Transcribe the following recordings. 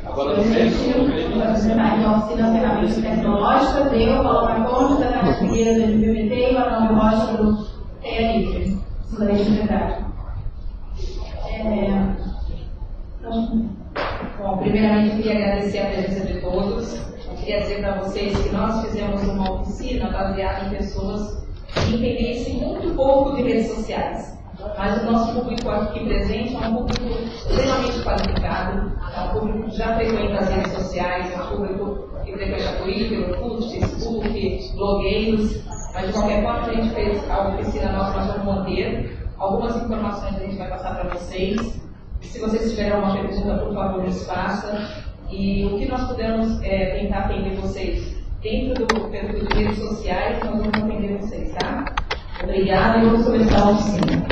Agora, então, oficina ferramentas tecnológicas, eu, Paulo Marcondes, da Caixa Figueira do MPMT e o Arnaldo Rocha do TEA Livre, estudante de verdade. Bom, primeiramente, queria agradecer a presença de todos. Queria dizer para vocês que nós fizemos uma oficina baseada em pessoas que entendessem muito pouco de redes sociais. Mas o nosso público aqui presente é um público extremamente qualificado, é um público que já frequenta as redes sociais, é um público que frequenta Twitter, Orkut, Facebook, blogueiros. Mas, de qualquer forma, a gente fez a oficina nossa, nós vamos manter. Algumas informações a gente vai passar para vocês. Se vocês tiverem alguma pergunta, por favor, nos faça. E o que nós pudermos tentar atender vocês dentro do perfil de redes sociais, nós vamos atender vocês, tá? Obrigada e vamos começar a oficina.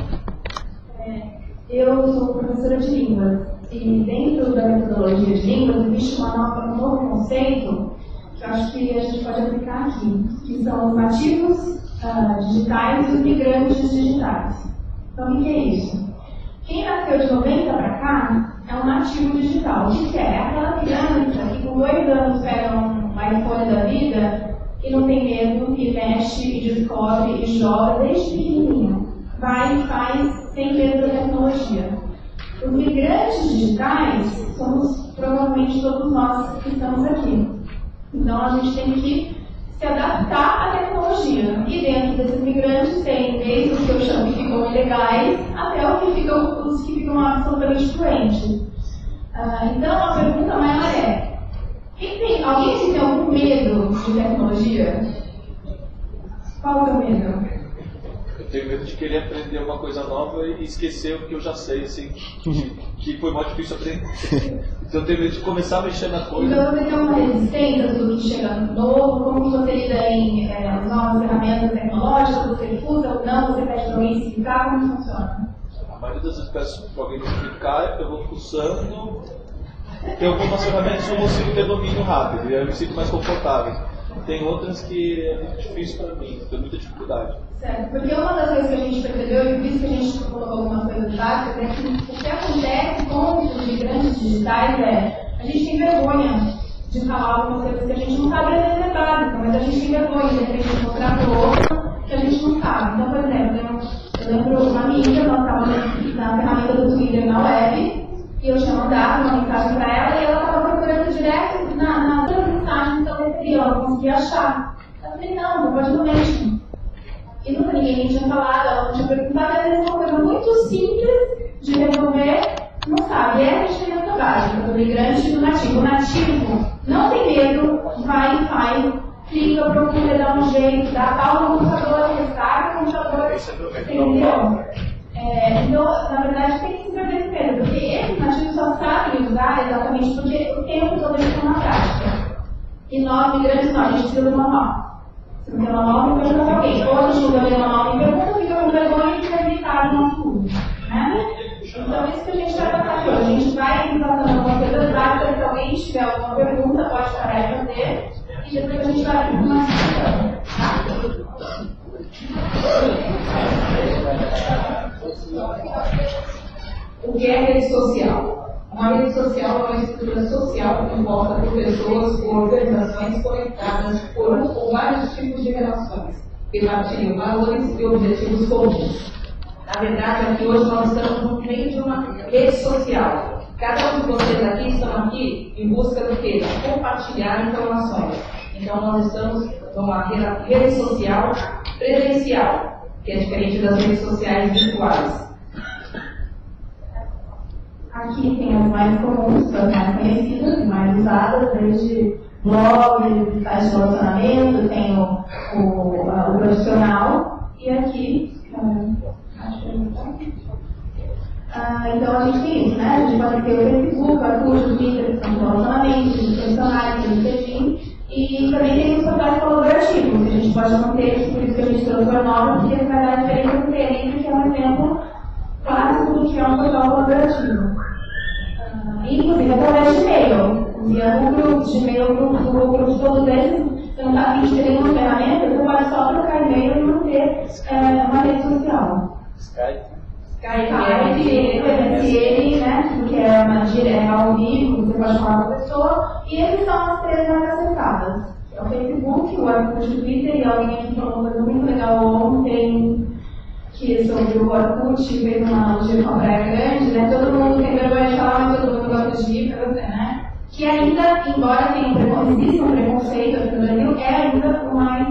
Eu sou professora de línguas e dentro da metodologia de línguas existe um novo conceito que eu acho que a gente pode aplicar aqui, que são os nativos digitais e os migrantes digitais. Então, o que é isso? Quem nasceu de 90 para cá é um nativo digital. O que é? É aquela criança que com 2 anos pega um iPhone da vida e não tem medo, e mexe, e descobre, e joga desde pequenininho. Vai e faz sem medo da tecnologia. Os migrantes digitais somos provavelmente todos nós que estamos aqui. Então a gente tem que se adaptar à tecnologia. E dentro desses migrantes tem desde os que eu chamo que ficam ilegais até os que ficam absolutamente fluentes. Então a pergunta maior é: alguém que tem algum medo de tecnologia? Qual é o medo? Eu tenho medo de querer aprender uma coisa nova e esquecer o que eu já sei, assim, que foi mais difícil aprender. Então eu tenho medo de começar a mexer na coisa. Então você tem uma resistência a tudo que chega novo, como você lida em novas ferramentas tecnológicas, você usa ou não, você pede para alguém explicar, como funciona? A maioria das vezes peço para alguém me explicar, eu vou fuçando. Tem algumas ferramentas que eu consigo ter domínio rápido, e aí eu me sinto mais confortável. Tem outras que é muito difícil para mim, tenho muita dificuldade. Certo, porque uma das coisas que a gente percebeu, e por isso que a gente colocou algumas coisas básicas, é que o que acontece com os migrantes digitais a gente tem vergonha de falar algumas coisas que a gente não sabe, às vezes é básica, mas a gente tem vergonha de repente mostrar para o outro que a gente não sabe. Então, por exemplo, eu lembro uma amiga, nós estávamos na ferramenta do Twitter na web, e eu tinha mandado uma mensagem para ela e ela estava procurando direto nas mensagens que eu recebi, ela não conseguia achar. Eu falei, não pode ir no médico. E nunca ninguém tinha falado, ela não tinha perguntado, às vezes é uma coisa muito simples de resolver, não sabe. E é a diferença básica do migrante e do nativo. O nativo não tem medo, vai e faz, clica, procura, dá um jeito, dá pau no computador, descarga o computador, entendeu? Então, na verdade, tem que se perder esse medo, porque esses nativos só sabem usar exatamente porque o tempo todo eles estão na prática. E nós, migrantes, não, a gente precisa de uma manual. Se não tem uma manual, tem que perguntar pra alguém. Ou a gente não tem uma manual e pergunta, fica com vergonha e fica irritado no nosso público. Né? Então, isso que a gente vai passar aqui hoje. A gente vai passando algumas coisas básicas. Se alguém tiver alguma pergunta, pode parar e fazer. E depois a gente vai abrir uma discussão. O que é rede social? Uma rede social é uma estrutura social composta por pessoas ou organizações conectadas por um ou vários tipos de relações que partilham valores e objetivos comuns. Na verdade, aqui hoje nós estamos no meio de uma rede social. Cada um de vocês aqui estão aqui em busca do quê? De compartilhar informações. Então, nós estamos numa rede social presencial, que é diferente das redes sociais virtuais. Aqui tem as mais comuns, as mais conhecidas e mais usadas, desde blog, sites de relacionamento, tem o profissional, e aqui, então a gente tem isso, né? A gente pode ter o Facebook, o Orkut, o Twitter, que são de relacionamento, de profissionais, de LinkedIn, e também tem os portais colaborativos, que a gente pode manter, por isso que a gente trouxe o nome, porque vai dar a diferença do TN, que é um exemplo clássico do que é um portal colaborativo. Inclusive através de e-mail. Enviando um grupo de e-mail, grupo de todos eles, você não está afim de ter nenhuma ferramenta, você pode só trocar e-mail e manter uma rede social. Skype, MSN, né? Porque é ao vivo, pode falar com a pessoa, e esses são as três mais acessadas. É o Facebook, o Orkut, o Twitter, e alguém aqui falou uma coisa muito legal ontem, que sobre o Orkut, fez uma analogia com a Praia Grande, né? Todo mundo tem vergonha de falar, mas todo mundo gosta de ir para você, né? Que ainda, embora tenha um preconceito aqui no Brasil, é ainda o mais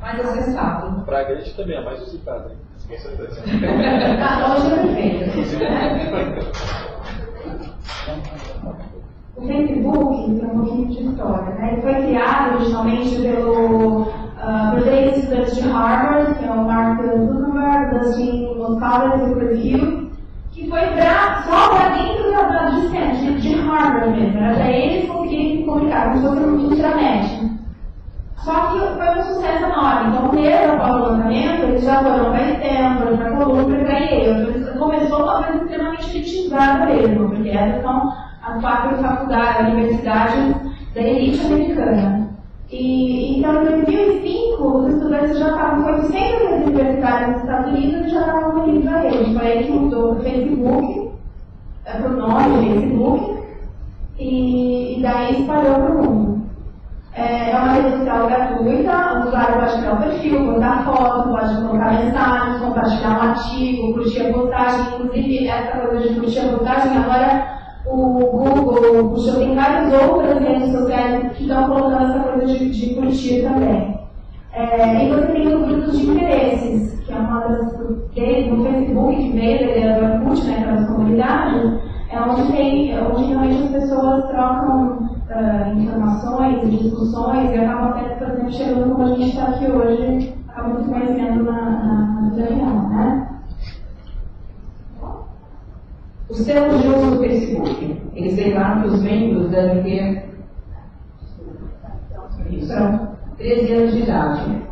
acessado. A Praia Grande também é mais visitada, hein? Com certeza. Tá, hoje é perfeito. O Facebook tem um pouquinho de história, né? Ele foi criado originalmente por três estudantes de Harvard, que é o Mark Zuckerberg, Dustin Moskovitz e o Chris Hughes, que foi só para dentro da disciplina de Harvard mesmo, era para eles conseguirem se comunicar, como se fosse um intranet. Só que foi um sucesso enorme. Então, mesmo após o lançamento, eles já foram para Stanford, para Columbia e para Yale. Então, começou uma coisa extremamente elitizada mesmo, porque essas são as 4 faculdades, universidades da elite americana. E então, em 2005, os estudantes já estavam com 800 universidades nos Estados Unidos e já estavam unindo para eles. Foi aí que mudou o Facebook, para o nome Facebook, e daí espalhou para o mundo. É uma rede social gratuita, o usuário pode criar um perfil, botar foto, pode colocar mensagens, compartilhar um artigo, curtir a postagem. Inclusive, essa coisa de curtir a postagem, agora o Google puxou, tem várias outras redes sociais que estão colocando essa coisa de curtir também. E você tem os grupos de interesses, que é uma das no Facebook que veio da Orkut, né, para as comunidades, onde realmente as pessoas trocam informações e discussões e acabam até, por exemplo, chegando como a gente está aqui hoje, acabam se conhecendo na vida real, né? Os termos de uso do Facebook, eles declaram que os membros devem ter 13 anos de idade.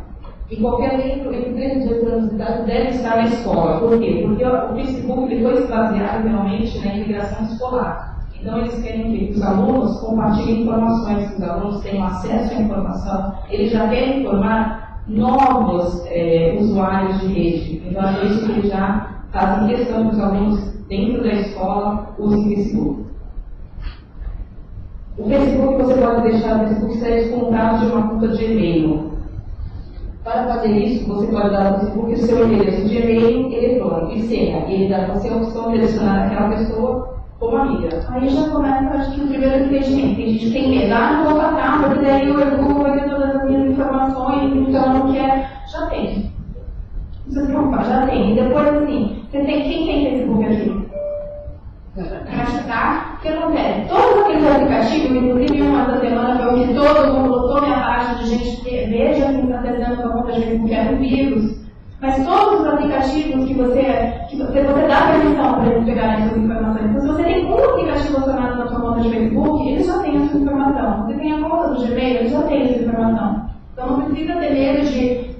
E qualquer membro entre 13 e 18 anos de idade deve estar na escola. Por quê? Porque o Facebook ele foi baseado realmente na integração escolar. Então, eles querem que os alunos compartilhem informações, que os alunos tenham acesso à informação. Eles já querem formar novos usuários de rede. Então, é por isso que eles já fazem questão que os alunos dentro da escola usem o Facebook. O Facebook, você pode deixar o Facebook ser descontado de uma conta de e-mail. Para fazer isso, você pode dar ao Facebook o seu endereço de e-mail eletrônico e senha. E ele dá para você a opção de adicionar aquela pessoa como amiga. Aí já começa, acho que o primeiro impedimento. Tem gente que tem medo, não vou passar, porque daí o Google vai ter todas as minhas informações, então não quer. Já tem. Não precisa se preocupar, já tem. E depois, assim, quem tem Facebook aqui? Tá? O que acontece? Todos aqueles aplicativos, inclusive uma da semana foi o que todo mundo botou minha página de gente que veja quem está testando a conta de Facebook era um vírus. Mas todos os aplicativos que você dá permissão para eles pegarem essas informações. Então, se você tem um aplicativo relacionado na sua conta de Facebook, eles já têm essa informação. Se você tem a conta do Gmail, eles já têm essa informação. Então não precisa ter medo de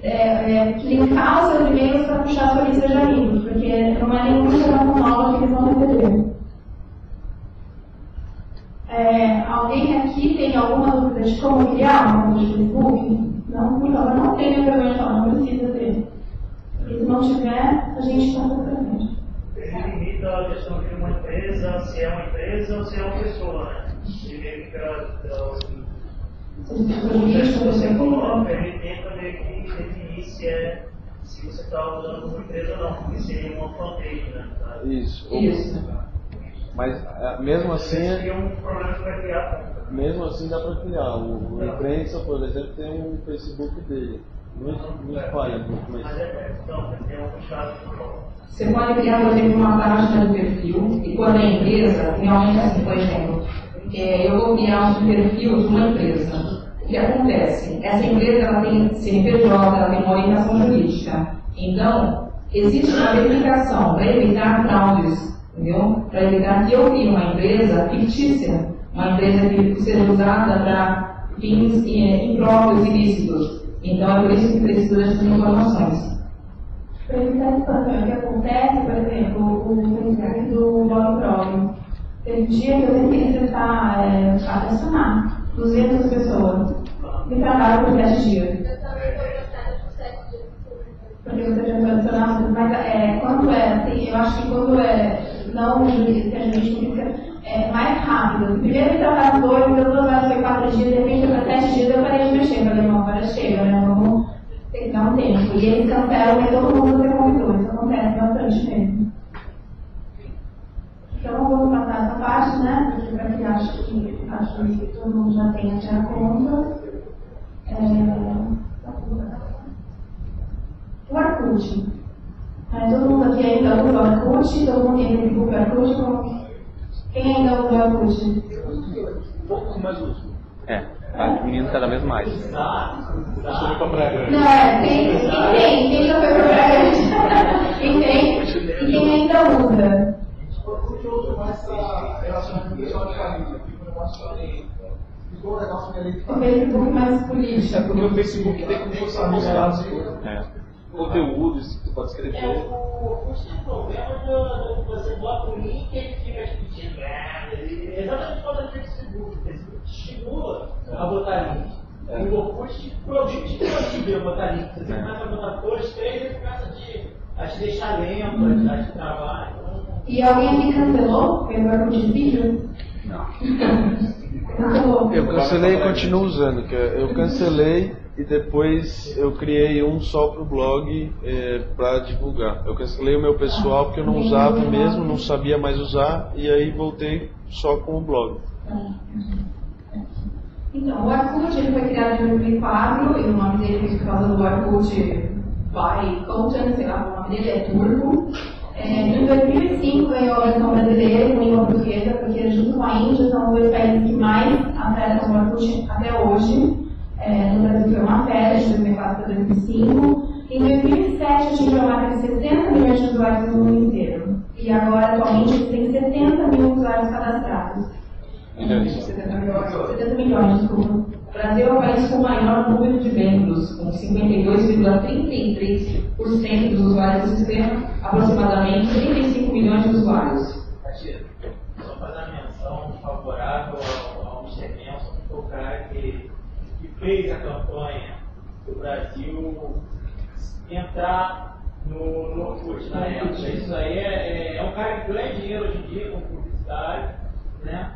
linkar os seus e-mails para puxar a sua lista de amigos, porque não é nenhuma informação nova que eles vão receber. Alguém aqui tem alguma dúvida de como criar uma conta de Facebook? Não, por favor, não tenha vergonha de falar, não precisa ter. Porque se não tiver, a gente está por frente. Ele limita a questão de uma empresa, se é uma empresa ou se é uma pessoa, né? Ele tenta meio que definir se você está usando uma empresa ou não, porque seria uma fanpage, né? Isso. Mas mesmo assim. Seria um problema que vai criar. Mesmo assim dá para criar. O imprensa, por exemplo, tem um Facebook dele. Muito falha. Mas tem um chave. Você pode criar, por exemplo, uma página do perfil, e quando é empresa, realmente assim, por exemplo, eu vou criar um perfil de uma empresa. O que acontece? Essa empresa ela tem CNPJ, ela tem uma orientação jurídica. Então, existe uma verificação para evitar fraudes, entendeu? Para evitar que eu crie uma empresa fictícia, uma empresa que seja usada para fins impróprios, ilícitos. Então, é por isso que precisa dessas informações. Para evitar expansão, o que acontece, por exemplo, o Facebook do blog próprio. Teve um dia que eu tentei tentar adicionar 200 pessoas. Me travaram por 7 dias. Porque você já foi adicionar, mas quando assim, eu acho que quando não jurídica, a jurídica mais rápida. Primeiro me trataram 2, me deu 2 horas, foi 4 dias, de repente foi para 7 dias, eu parei de mexer, falei, não, agora chega, né? Vamos ter que dar um tempo. E eles cancelam e todo mundo se convidou, isso acontece bastante mesmo. Então vamos passar essa parte, né? Porque para que acho que todo mundo já tem até a conta. O Orkut. Todo mundo aqui ainda usa o Orkut, todo mundo tem Facebook Orkut. Quem ainda usa o Orkut? Poucos mais uso. A menina cada vez mais. Subiu pra Praia Grande. Não, quem já foi pra Praia Grande? Quem tem e quem ainda usa? Orkut eu uso mais para relacionamento pessoal de família. Tipo, o negócio O Facebook mais político. Porque o Facebook tem como você mostrar as coisas. Conteúdos que você pode escrever. O Orkut tem problema de você bota o link e ele fica repetindo. Exatamente quando é Facebook. O Facebook te estimula a botar link. O Orkut te proíbe a botar link. Você começa a botar 2, 3 e começa a te deixar lento, a te travar. E alguém aqui cancelou? Fez o Orkut vídeo? Não. Eu cancelei e continuo usando. Eu cancelei e depois eu criei um só pro blog para divulgar. Eu cancelei o meu pessoal porque eu não usava mesmo, não sabia mais usar, e aí voltei só com o blog. Então, o Orkut ele foi criado em 2004 e o nome dele por causa do Orkut by Content, sei lá, o nome dele é turco. Em 2005 ganhou a versão brasileira em língua portuguesa, porque junto com a Índia são os 2 países que mais acessam o Orkut até hoje. No Brasil foi uma febre de 2004 para 2005. Em 2007 atingiu a marca de 60 milhões de usuários no mundo inteiro. E agora, atualmente, eles têm 70 mil usuários cadastrados. 70 milhões, desculpa. O Brasil é o país com o maior número de membros, com 52,33% dos usuários do sistema, aproximadamente 35 milhões de usuários. Só fazer a menção favorável ao Mr. Nelson, que foi o cara que fez a campanha do Brasil entrar no Orkut na época. Isso aí é um cara que ganha dinheiro hoje em dia com publicidade, né?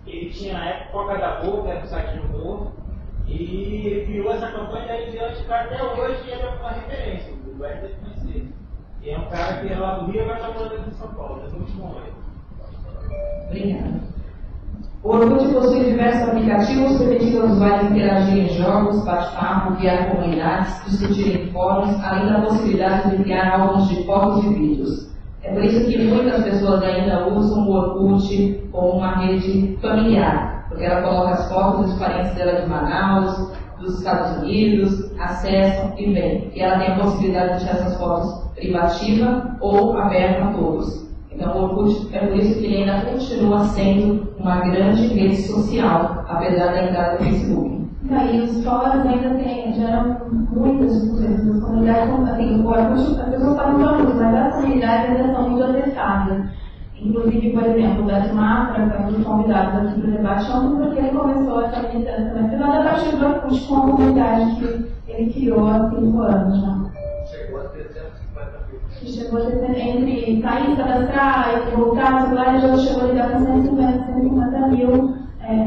Ele tinha na época Coca da Boca, era um site de humor, e ele criou essa campanha daí em diante, que até hoje ele é uma referência, o Guedes deve conhecer. E é um cara que é lá do Rio, mas está morando aqui em São Paulo, é muito bom ele. Obrigada. O Orkut possui diversos aplicativos permitindo aos usuários interagirem em jogos, bate-papo, criar comunidades, discutir em fóruns, além da possibilidade de criar álbuns de fotos e vídeos. É por isso que muitas pessoas ainda usam o Orkut como uma rede familiar, porque ela coloca as fotos dos parentes dela de Manaus, dos Estados Unidos, acessam e veem. E ela tem a possibilidade de deixar essas fotos privativa ou aberta a todos. Então o Orkut, é por isso que ele ainda continua sendo uma grande rede social, apesar da entrada do Facebook. E os fóruns ainda geram muitas discussões. As comunidades, assim, o Orkut, as pessoas falam falando, mas as comunidades ainda são muito acessadas. Inclusive, por exemplo, o Beto Mafra, que é um dos convidados aqui para o debate ontem, porque ele começou essa militância, mas foi a partir do Orkut com a comunidade que ele criou há 5 anos já. Chegou a ter 150 mil. Chegou a ter, entre sair, cadastrar e voltar, celular, já chegou a ligar para 150 mil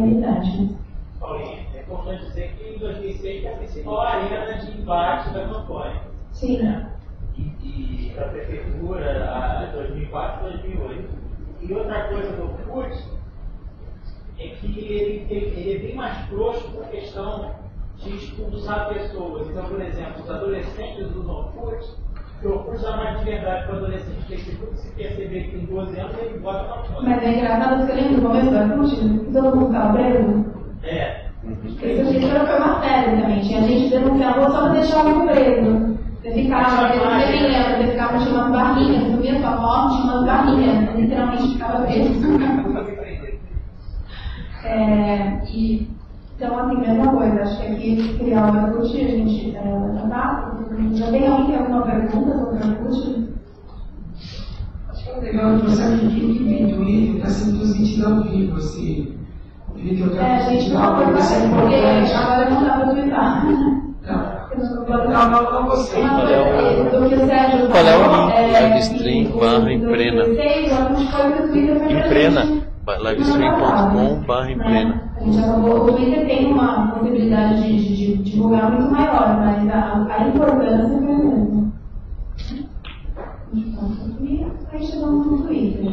militantes. Paulinho, é importante dizer que em 2006 foi a principal arena de embate da campanha. Sim. Né? E para a prefeitura, a 2004 e 2008. E outra coisa do Orkut é que ele é bem mais frouxo por questão de expulsar pessoas. Então, por exemplo, os adolescentes usam Orkut, porque o Orkut dá mais liberdade para o adolescente. O Facebook, se perceber que tem 12 anos, ele bota para fora. Mas é engraçado que eu lembro no começo do Orkut, que todo mundo ficava preso. Isso foi uma febre também. Tinha gente denunciando só para deixar o amigo preso. Você ficava, você ficava tinha umas barrinhas, subia sua foto, tinha umas barrinhas, literalmente ficava preso. Então, assim, mesma coisa, acho que aqui criar o Orkut, a gente já tem alguém que tem alguma pergunta sobre o Orkut? Acho que é legal que você aqui que vem do livro está sendo transmitido ao vivo, assim. O vídeo que eu quero gente, transmitir ao vivo, isso é importante. Agora não dá para twittar. Não, Não, você. Qual é o link? Livestream/Emprena. Emprena. Livestream.com/Emprena. A gente acabou, o Twitter tem uma possibilidade de divulgar muito maior, mas a importância foi a mesma. E aí chegamos no Twitter.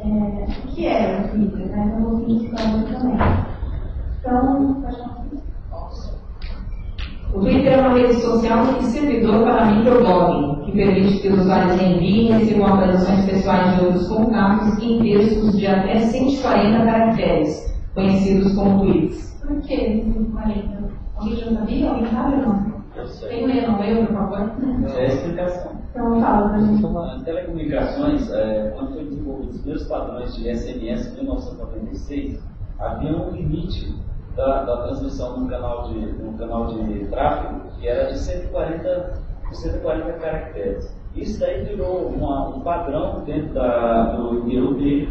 O que é o Twitter? Então, eu vou explicar também. Então, o Twitter é uma rede social e servidor para microblogging, que permite que os usuários enviem e recebam atualizações pessoais de outros contatos em textos de até 140 caracteres, conhecidos como tweets. por que 140? Alguém já sabia? Alguém sabe ou não? Tem ler, não eu, por favor? É a explicação. Então fala pra gente. Nas telecomunicações, quando foi desenvolvido os primeiros padrões de SMS em 1996, havia um limite da transmissão num canal de tráfego que era de 140 caracteres. Isso daí virou um padrão dentro do IoT,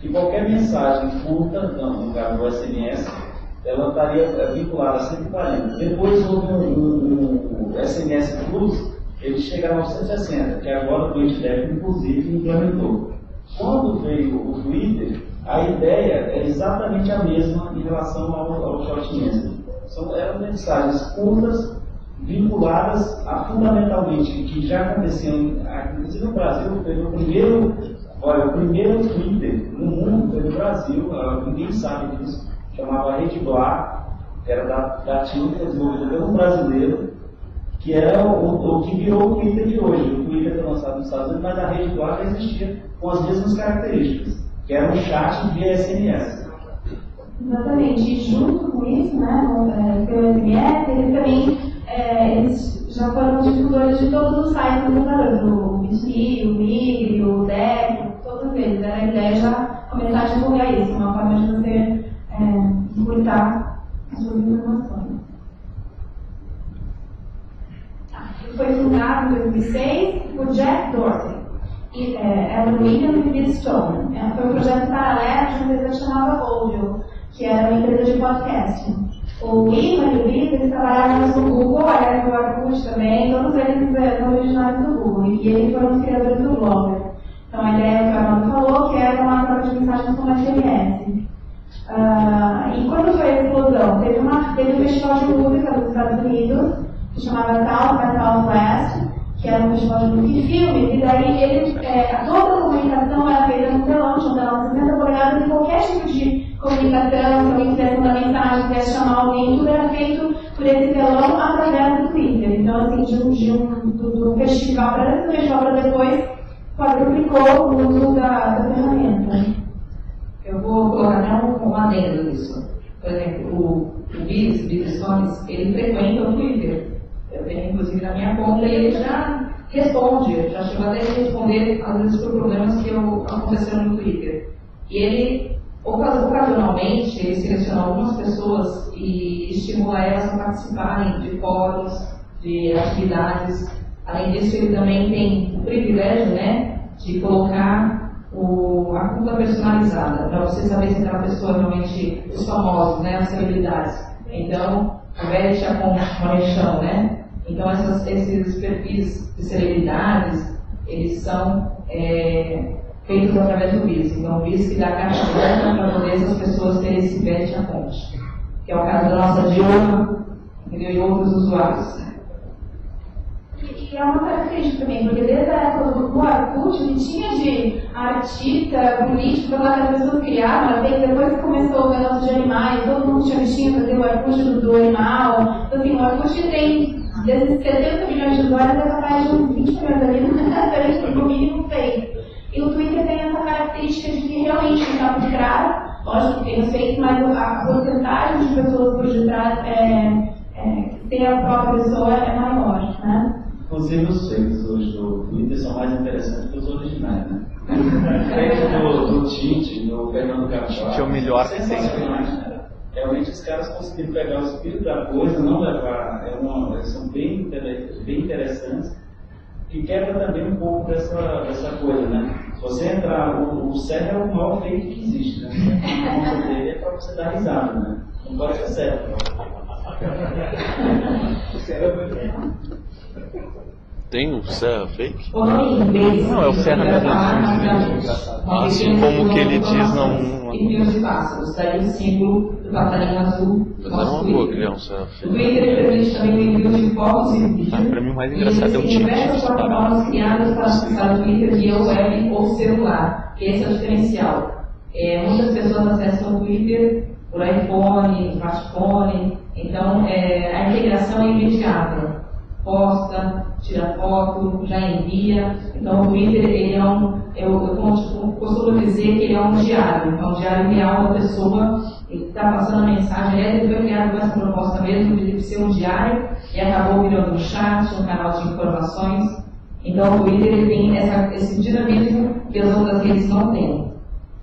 que qualquer mensagem curta, no caso do SMS, ela estaria vinculada a 140. Depois houve um SMS Plus, ele chegava a 160, que agora o Twitter inclusive implementou. Quando veio o Twitter, a ideia é exatamente a mesma em relação ao short message. Eram mensagens curtas, vinculadas a fundamentalmente que já aconteciam, inclusive no Brasil, teve o primeiro Twitter no mundo, foi no Brasil, ninguém sabe disso, chamava Rede Blá, que era da TIM, desenvolvida pelo brasileiro, que era o que virou o Twitter de hoje. O Twitter foi lançado nos Estados Unidos, mas a Rede Blá já existia com as mesmas características, que era um chat via SMS. Exatamente, e junto com isso, pelo SMS, eles também eles já foram difusores de todos os sites do computador, do BitMe, o Migre, o Deck, todos eles. Era a ideia já começar a divulgar isso, uma forma de você encurtar as suas informações. Ele foi fundado em 2006 por Jack Dorsey. Era o William e Bill Stone. Foi um projeto paralelo de uma empresa que chamava Audio, que era uma empresa de podcasting. O William e o Bill, eles trabalhavam no Google, era no Orkut também, todos eles são originários do Google, e eles foram os criadores do Blogger. Então a ideia que o Arnaldo falou, que era uma troca de mensagens com SMS. E quando foi a explosão? Teve um festival de música dos Estados Unidos, que chamava South by Southwest, que era um festival de música e filmes, e daí toda a comunicação era feita no telão, tinha um telão de 60 polegadas, e qualquer tipo de comunicação, se alguém quisesse mandar mensagem, quisesse chamar alguém, tudo era feito por esse telão através do Twitter. Então, assim, do festival para depois, quadruplicou o uso da ferramenta. Eu vou colocar um adendo nisso. Por exemplo, o Bill Stones, ele frequenta o Twitter. Eu tenho, inclusive, na minha conta, e ele já responde, já chegou até a responder, às vezes, por problemas que aconteceram no Twitter. E ele, ocasionalmente, ele seleciona algumas pessoas e estimula elas a participarem de fóruns, de atividades. Além disso, ele também tem o privilégio, de colocar a conta personalizada, para você saber se aquela pessoa realmente, os famosos, as celebridades. Então, o Vete a Conexão, Então, esses perfis de celebridades, eles são feitos através do BIS. Então, o BIS que dá a caixa aberta para poder essas pessoas terem esse Vete a Conte, que é o caso da nossa Dilma e outros usuários. E é uma característica também, porque desde a época do Orkut, ele tinha de artista, político, para lá que as pessoas criavam, até que depois que começou o negócio de animais, todo mundo tinha bichinho fazer o Orkut do animal. Então, assim, o Orkut tem, desses 70 milhões de usuários, é capaz de uns 20 milhões ali, no mínimo feito. E o Twitter tem essa característica de que realmente está por trás, lógico que tem os fakes, mas a porcentagem de pessoas por detrás ter a própria pessoa é maior, Inclusive os fakes hoje do Twitter são mais interessantes que os originais, Fake do Tite, do Fernando Carvalho. Tite é o melhor que tem. Realmente os caras conseguiram pegar o espírito da coisa, não levar. Eles são bem interessantes, que quebra também um pouco dessa coisa, Se você entrar, o sério é o maior fake que existe, A conta dele é para você dar risada, Não pode ser sério. Tem um Serra fake? O nome em inglês. Não, é o Serra mesmo. Assim como que ele diz, não. E milhões de pássaros, daí o símbolo do passarinho azul. Mas é uma boa criar um Serra O fake. Twitter permite também o envio de fotos e vídeos. Pra mim o mais engraçado é o Existem título diversas separado. plataformas criadas para acessar o Twitter via web ou celular. Esse é o diferencial. Muitas pessoas acessam o Twitter por iPhone, smartphone, então a integração é imediata. Posta, tira foto, já envia. Então o Twitter ele é eu costumo dizer que ele é um diário real da pessoa que está passando a mensagem. Ele foi criado com essa proposta mesmo de ser um diário e acabou virando um chat, um canal de informações. Então o Twitter ele tem esse dinamismo que as outras redes não têm.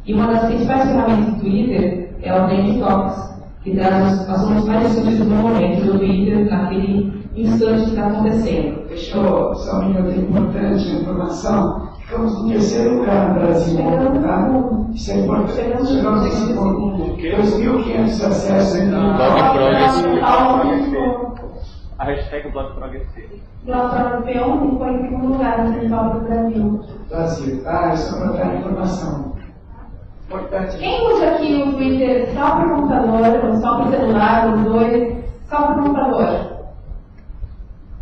E uma das principais ferramentas do Twitter é o Trending Topics, que traz os assuntos mais discutidos no momento do Twitter, naquele instante que está acontecendo. Fechou, só um minuto importante, informação. Ficamos no terceiro lugar no Brasil, tá? Isso é importante. Chegamos nesse ponto. 2.500 acessos em A hashtag BlogProgFC. Blog ontem foi em segundo lugar no Festival do Brasil. Brasil, tá? É só para dar informação. Importante. Quem usa aqui o Twitter só para o computador, ou só para o celular, os dois, só para o computador?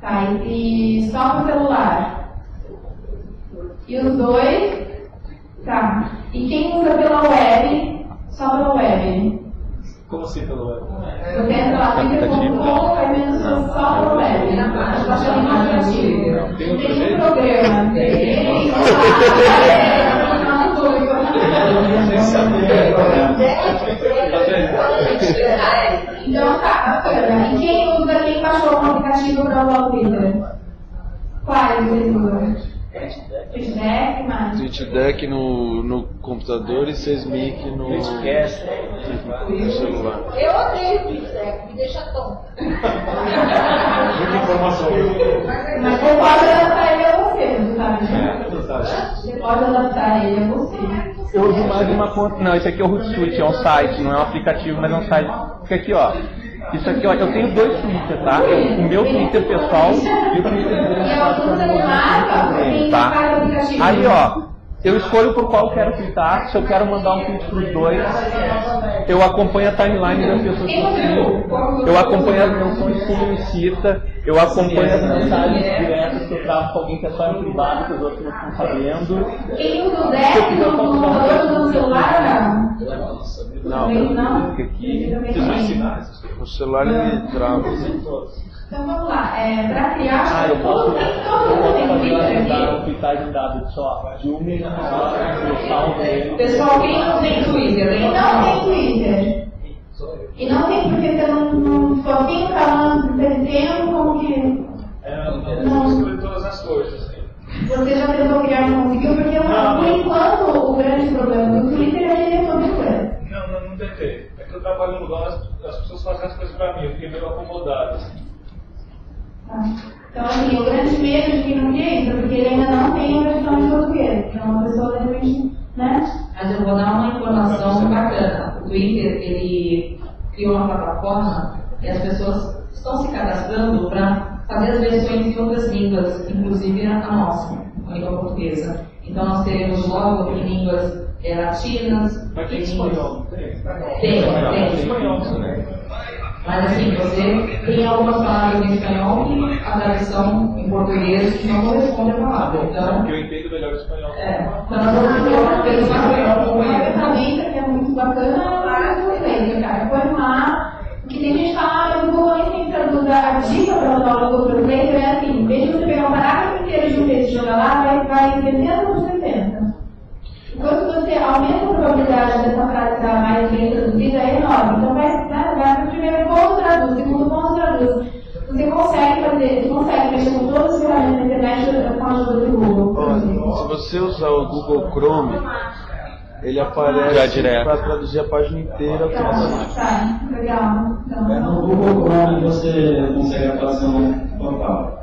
Tá, e só para o celular? E os dois? Tá. E quem usa pela web, só pela web? Como assim pelo web? Eu tento lá, twitter.com, aí menos só pela web. Acho que é bem mais criativo. Tem um programa. Tem Então tá, bacana. E quem baixou o aplicativo para usar o Twitter? Quais vocês usam? TweetDeck, mas... TweetDeck no computador e Sesmic no celular. Eu odeio o TweetDeck, me deixa tonta. Muita informação. Mas você pode adaptar ele a você, sabe? Você pode adaptar ele a você. Eu uso mais de uma conta. Não, esse aqui é o Hootsuite, é um site, não é um aplicativo, mas é um site. Fica aqui, ó. Isso aqui, ó, eu tenho dois Twitter, tá? O meu Twitter pessoal e o Twitter do tá? Aí, ó, eu escolho por qual eu quero twittar. Se eu quero mandar um tweet pros dois, eu acompanho a timeline das pessoas que eu sigo, eu acompanho as menções que ele me cita, eu acompanho as mensagens diretas que eu trago com alguém que é só em privado, que os outros não estão sabendo. Quem usa o deck no computador no celular, Não, não? o celular ele trava. Então vamos lá, para criar... Eu posso todo mundo tem Twitter aqui. tweetar de dado só de um minuto, eu salvo ele. Pessoal, quem não tem Twitter? Quem não tem Twitter? E não tem porque você não só tem o canal perdendo tempo, como que... Não escolhe todas as coisas. Você já tentou criar e não conseguiu, porque por enquanto o grande problema do Twitter é ele coisa. Não tentei. É que eu trabalho num lugar onde as pessoas fazem as coisas pra mim, eu fiquei meio acomodado. Tá. Então, assim, o grande medo de quem não quer isso é porque ele ainda não tem uma versão em português. Então, uma pessoa, de repente, né? Mas eu vou dar uma informação bacana. O Twitter, ele criou uma plataforma e as pessoas estão se cadastrando para fazer as versões em outras línguas, inclusive a nossa, a língua portuguesa. Então, nós teremos logo em línguas latinas. Mas tem espanhol, não tem? Tem espanhol. Mas assim, você tem algumas palavras em espanhol que a tradução em português não corresponde à palavra. Então, Porque eu entendo melhor o espanhol. então nós vamos ter uma ferramenta Uma ferramenta que é muito bacana, mas não tem, cara. Põe lá, porque tem gente que fala, eu não vou nem traduzir a dica para usar o Google Translate, é assim, em vez de você pegar um parágrafo inteiro de um texto e jogar lá, vai 70 por 70. Enquanto você aumenta a probabilidade dessa frase estar mais bem traduzida, é enorme. Então vai para o primeiro ponto, traduz, segundo ponto, traduz. Você consegue mexer com todas as ferramentas da internet com a ajuda do Google. Se você usar o Google Chrome, ele aparece para traduzir a página inteira automaticamente. Tá, legal. Então, No Google Chrome você consegue a tradução total.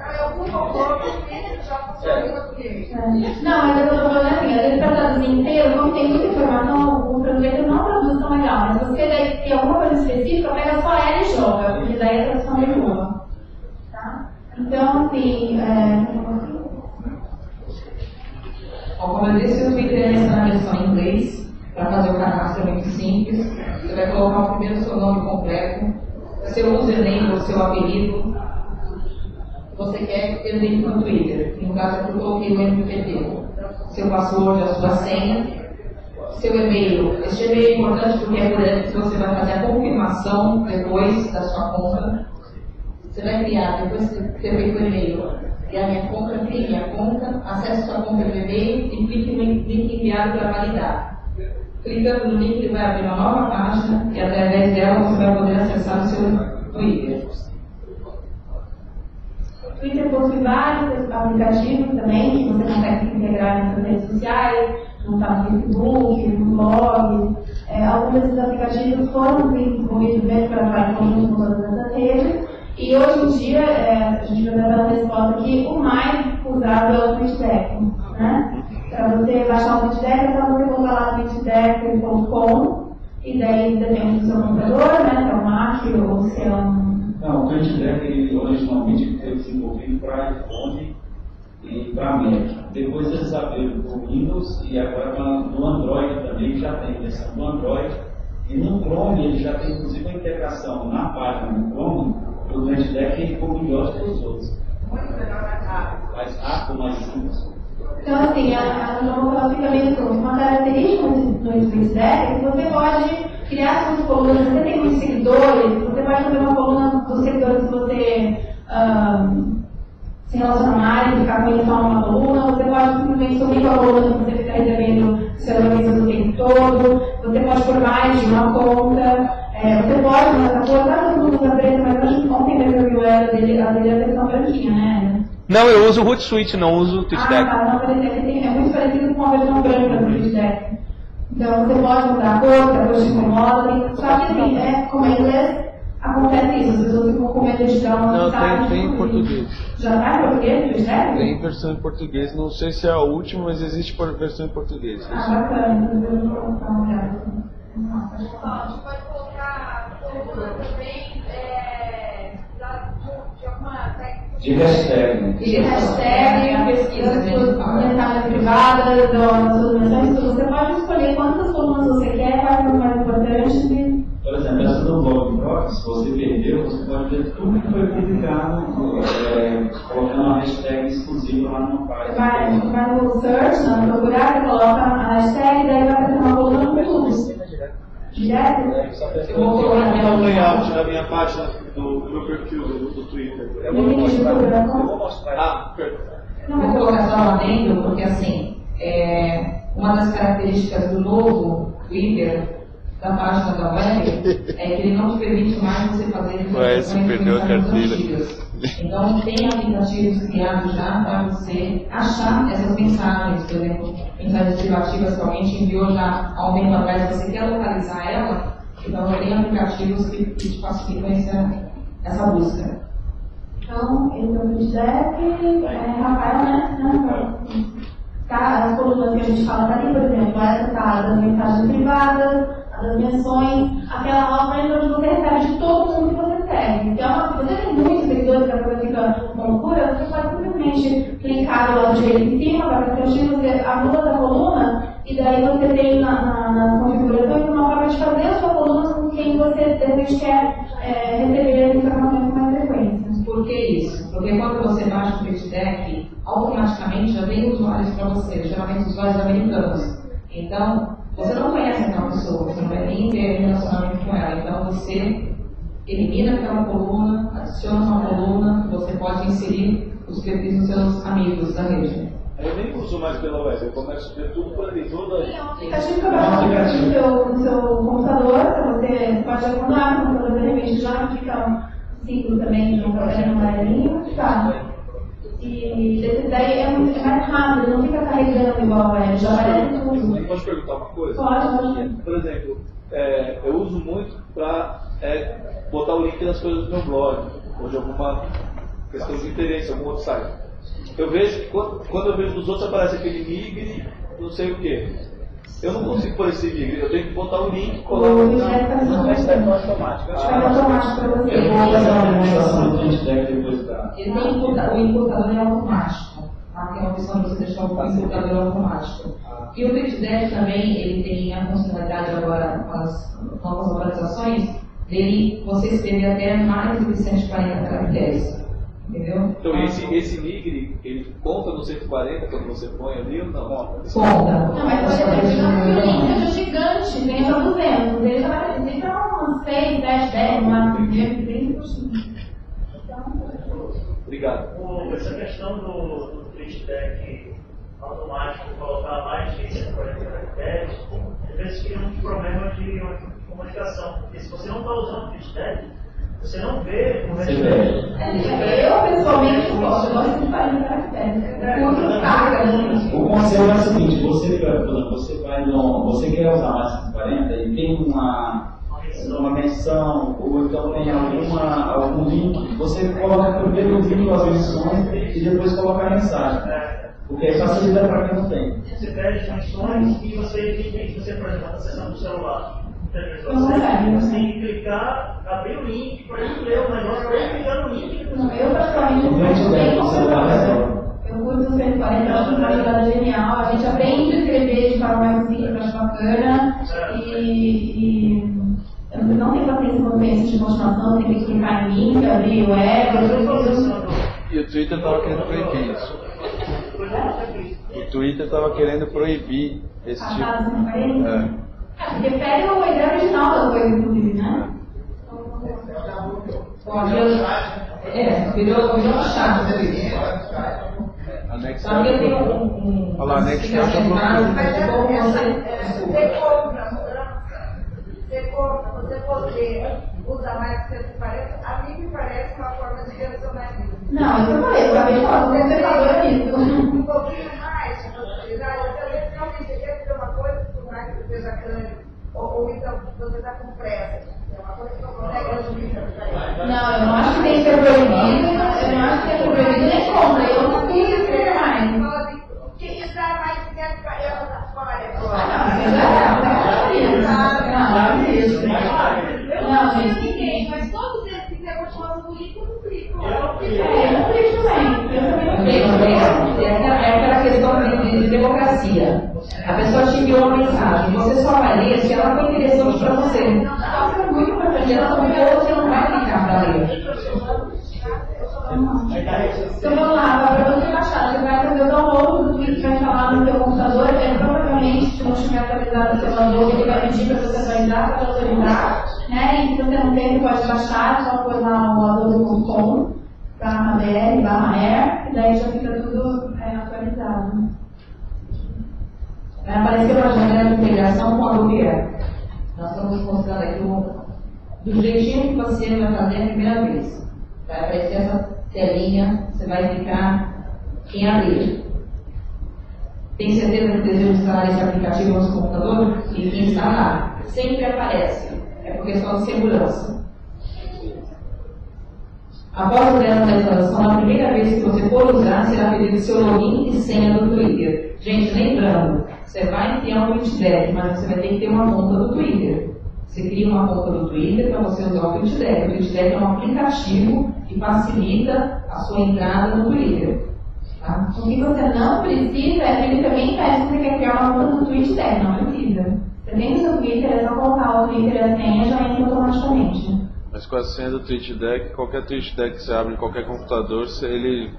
Não, mas eu estou falando assim, às vezes para traduzir inteiro, como tem muita informação, o projeto não traduz tão legal. Mas se você tem alguma coisa específica, pega só ela e joga. porque daí a tradução é boa. Tá? Então, assim, como eu disse, o Twitter é na versão em inglês. Para fazer o cadastro é muito simples. Você vai colocar o primeiro seu nome completo, seu username ou seu apelido que você quer ter dentro do Twitter. No caso aqui eu coloquei o MPT. Seu password, a sua senha, seu e-mail. Este e-mail é importante porque é por ele que você vai fazer a confirmação depois da sua conta. Você vai criar, depois de ter feito o e-mail, criar minha conta, crie minha conta, acesse sua conta do e-mail e clique no link enviado para validar. Clicando no link, ele vai abrir uma nova página e através dela você vai poder acessar o seu Twitter. O Twitter possui vários aplicativos também que você consegue se integrar nas redes sociais, no Facebook, no blog. Alguns desses aplicativos foram desenvolvidos mesmo para trabalhar em conjunto com todas essas redes. E hoje em dia, a gente vai dar uma resposta aqui, o mais usado é o TweetDeck, né? Para você baixar o TweetDeck, é só você colocar lá tweetdeck.com e daí depende do seu computador, né? Se é um Mac ou se é um... Não, o TweetDeck ele originalmente foi desenvolvido para iPhone e para Mac. Depois eles abriram para o Windows e agora no Android também já tem versão do Android. E no Chrome ele já tem inclusive a integração na página do Chrome. O TweetDeck ficou melhor que os outros. Mais rápido, mais simples. Então, assim, a nova fica bem pronto. Uma característica no TweetDeck é que você pode criar suas colunas. Você tem muitos seguidores, você pode fazer uma coluna dos seguidores que você se relaciona mais, ficar com eles só uma coluna. Você pode simplesmente subir com a coluna que você fica recebendo seus amigos o tempo todo. Você pode por mais de uma conta. Você pode, mas a cor tá todo mundo usa preta, mas ontem mesmo eu vi ela dele, a versão branquinha, né? Não, eu uso o Hootsuite, não uso o TweetDeck. Tá, não, é muito parecido com a versão branca do TweetDeck. Então você pode mudar a cor, se a cor te incomoda, só que assim, como em inglês, acontece isso, as pessoas ficam com medo de dar uma mensagem. Não, tem em português. Já tá em português, TweetDeck? Tem versão em português, não sei se é a última, mas existe versão em português. Bacana, então eu vou colocar uma olhada. A gente pode colocar coluna também de alguma técnica. De hashtag. De hashtag, pesquisa das suas mensagens privadas, das suas mensagens, você pode escolher quantas colunas você quer, quais são as mais importantes. Por exemplo, essa do blog Prox, se você perdeu, você pode ver tudo que foi publicado, colocando uma hashtag exclusiva lá no página. Você vai no search, na procurar, você coloca a hashtag, daí vai fazer uma coluna com tudo. Direto? Eu vou colocar um layout na minha página do meu perfil do Twitter. Eu vou mostrar. Não vou colocar só lá dentro, porque assim, uma das características do novo Twitter, da página da web, é que ele não te permite mais você fazer antigas. Então tem aplicativos criados já para você achar essas mensagens, por exemplo, mensagens privativas que alguém enviou já há um tempo atrás, você quer localizar ela, então tem aplicativos que te facilitam essa busca. Então, esse é o feedback, Rafael, né? Tá, as colunas que a gente fala tá ali, por exemplo, essa tá das mensagens privadas, das menções, aquela obra onde você recebe de todo mundo que você segue. Então, se você tem muitos seguidores, que a coisa fica uma loucura, você pode simplesmente clicar do lado direito em cima, para que você anula da coluna, e daí você tem nas configurações uma forma de fazer a sua coluna com quem você depois quer receber informações com mais frequência. Por que isso? Porque quando você baixa o TweetDeck, automaticamente já vem usuários para você, geralmente usuários americanos. Então, você não conhece aquela pessoa, você não vai nem ter relacionamento com ela. Então, você elimina aquela coluna, adiciona uma coluna, você pode inserir os perfis dos seus amigos da rede. Eu nem uso mais pela web, eu começo a ver tudo por ali, toda ali. É um aplicativo que baixa no seu computador, você pode acumular no computador, de repente já fica um ciclo também de um caderno amarelinho, tá? E esse daí é mais rápido, não fica carregando igual já vai tudo. Posso perguntar uma coisa? Pode. Por exemplo, eu uso muito para botar o link das coisas do meu blog, ou de alguma questão de interesse, algum outro site. Eu vejo, quando eu vejo dos outros aparece aquele migre, não sei o quê. Eu não consigo pôr esse link, eu tenho que botar o link, colar O no. objeto está Não vai ser automático. Vai automático para você. Eu vou fazer uma demonstração do feedback depois da. Ele tem o encurtador é automático. Tá? Tem a opção de você deixar o encurtador automático. E o TweetDeck também, ele tem a funcionalidade agora com as novas atualizações, dele você escrever até mais do que 140 caracteres. Entendeu? Então esse nigre, ele conta no 140 quando você põe ali ou não? Conta. Não, mas por exemplo, digamos que o link seja gigante, venha para 200, ele já vai ter umas 6, 10, 10, no máximo, bem curtinho. Obrigado. Essa questão do TweetDeck automático colocar mais de 140 caracteres, às vezes cria um problema de comunicação, porque se você não está usando o TweetDeck, você não vê o restante. Eu, pessoalmente, gosto de 140 caracteres. Curto carga. O conselho é o seguinte, você quer usar mais 140 e tem uma menção, ou então tem algum link, você coloca primeiro o link as menções e depois coloca a mensagem. Porque aí facilita para quem não tem. Você pede as menções e você, por exemplo, está acessando o celular. Você tem que clicar, abrir o link para ele ler o negócio, para ele clicar no link. Eu, praticamente, eu curto o 140, eu acho uma jogada genial. A gente aprende a escrever de forma mais simples, eu acho bacana. E eu não tenho paciência com ciência de continuação, tem que clicar em link, abrir o web. E o Twitter estava querendo proibir isso. O Twitter estava querendo proibir esse tipo. Passado 140? Porque pega a ideia original da coisa, inclusive, né? Virou um chat do Twitter. Só que eu tenho Olha lá, Next já você poder usar mais que 140, a mim me parece uma forma de personalismo. Não, isso eu falei, eu acabei de falar, você falou isso. Um pouquinho mais de possibilidade, eu realmente queria dizer uma coisa, por mais que seja grande, ou então você está com pressa. É uma coisa que não consegue resumir. Não, eu não acho que tem que ser proibido, eu não acho que tem que ser proibido nem contra, eu não consigo escrever mais. Quem está mais de 140 na sua área? Não, gente, mas todos eles que têm a continuação política não clicam. eu não clico também. Eu também não clico. É aquela questão de democracia. A pessoa te enviou uma mensagem, você só vai ler se ela foi interessante para você. Nossa, é muito importante. Ela não viu, você não vai clicar para ler. Então vamos lá, para você baixar, você vai fazer o download do tweet, vai falar no seu computador, ele provavelmente, se não estiver atualizado o seu download, ele vai pedir para você atualizar, para autorizar, né? E se você não tem, você pode baixar, é só pôr lá o adobe.com, /br/air, e daí já fica tudo atualizado. Vai aparecer uma janela de integração com a Adobe Air. Nós estamos mostrando aqui do jeitinho que você vai fazer a primeira vez. Vai aparecer essa telinha, você vai clicar em abrir. Tem certeza que deseja instalar esse aplicativo no seu computador? Clique em instalar. Sempre aparece. É por questão de segurança. Após essa instalação, a primeira vez que você for usar, será pedido seu login e senha do Twitter. Gente, lembrando, você vai criar um TweetDeck, mas você vai ter que ter uma conta do Twitter. Você cria uma conta do Twitter para você usar o TweetDeck. O TweetDeck é um aplicativo que facilita a sua entrada no Twitter. Tá? O que você não precisa é que ele também peça que você quer criar uma conta do TweetDeck, não precisa. Você tem no seu Twitter, é só colocar o Twitter e a senha, já entra automaticamente. Mas com a senha do TweetDeck, qualquer TweetDeck que você abre em qualquer computador, ele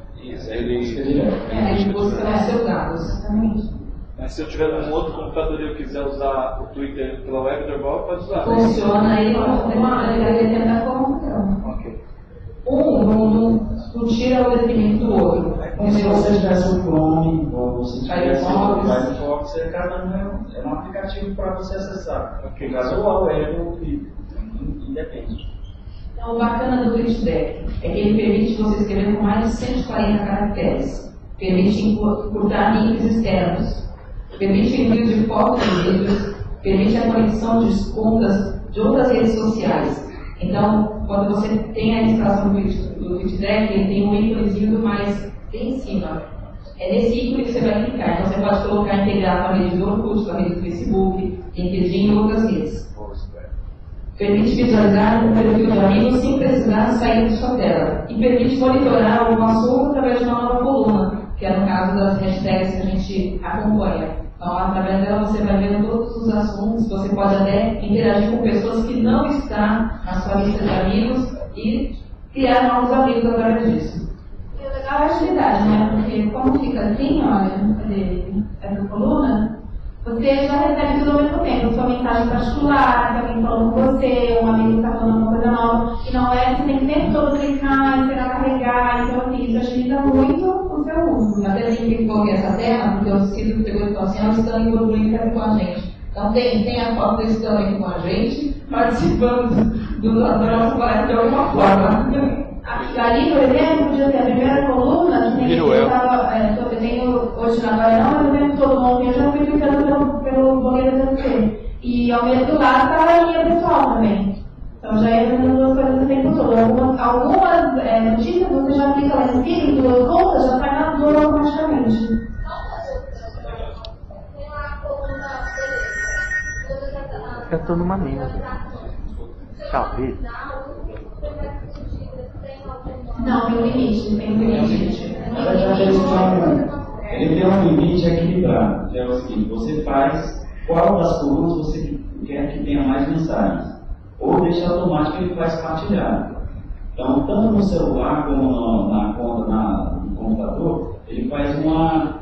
busca os seus dados. Exatamente. Mas se eu tiver num outro computador e eu quiser usar o Twitter pela web normal, pode usar. Funciona aí, ele tenta como Ok. não tira o detrimento do outro. Como se você tivesse um Chrome ou você tivesse um Firefox, é um aplicativo para você acessar. Ok. Caso ou a web ou o Twitter, independe. Então, o bacana do TweetDeck é que ele permite você escrever com mais de 140 caracteres, permite encurtar links externos, permite envio de fotos e vídeos, permite a conexão de contas de outras redes sociais. Então, quando você tem a instalação do TweetDeck, ele tem um íconezinho do mais bem em cima. É nesse ícone que você vai clicar. Então você pode colocar integrar com a rede do Orkut, com a rede do Facebook, LinkedIn e outras redes. Permite visualizar o perfil de amigos sem precisar sair de sua tela. E permite monitorar algum assunto através de uma nova coluna, que é no caso das hashtags que a gente acompanha. Então, através dela você vai vendo todos os assuntos, você pode até interagir com pessoas que não estão na sua lista de amigos e criar novos amigos através disso. E o legal é a agilidade, né? Porque como fica assim, olha, cadê essa coluna? Você já recebe tudo ao mesmo tempo, sua mensagem particular, alguém falando com você, um amigo está falando uma coisa nova, e não é, você tem que o tempo todo clicar, esperar carregar, então assim, isso agiliza muito o seu uso. Até a gente coloquei essa tela, porque o Ciro pegou e falou assim, o Stanley Borbolini está aqui com a gente. Então tem a foto do Stanley aqui com a gente, participando do nosso palestra de alguma forma. Ali, por exemplo, podia ser a primeira coluna, que tem eu tenho hoje na Bahia, mas o tempo todo mundo, eu já fui clicando pelo blogueiro da CC. E ao mesmo do lado estava a linha pessoal também. Então já ia fazendo duas coisas o tempo todo. Algumas notícias você já clica lá em cima, em duas contas, já sai na duas automaticamente. Eu estou numa mesa. Talvez. Não, tem um limite, tem um limite. Na verdade, ele tem um limite equilibrado, que é o seguinte, você faz qual das colunas você quer que tenha mais mensagens, ou deixa automático ele faz partilhado. Então, tanto no celular como na conta no computador, ele faz uma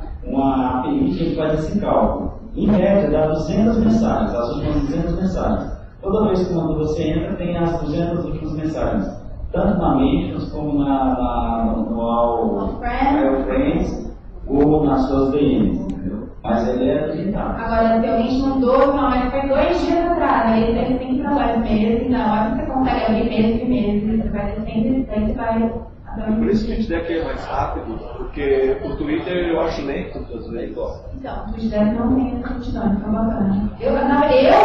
API que ele faz esse cálculo. Em média, dá 200 mensagens, as últimas 200 mensagens. Toda vez que quando você entra, tem as 200 últimas mensagens. Tanto na Mentions como no All Friends ou nas suas DMs, entendeu? Mas ele é limitado. Agora, se alguém te mandou, não, mas foi 2 dias atrás, aí você tem que ir para vários meses, na hora você consegue abrir meses, você vai sempre, aí você vai. Por isso que a gente der que é mais rápido, porque o Twitter eu acho lento às vezes. Então, o Twitter não tem essa quantidade, fica bacana. Eu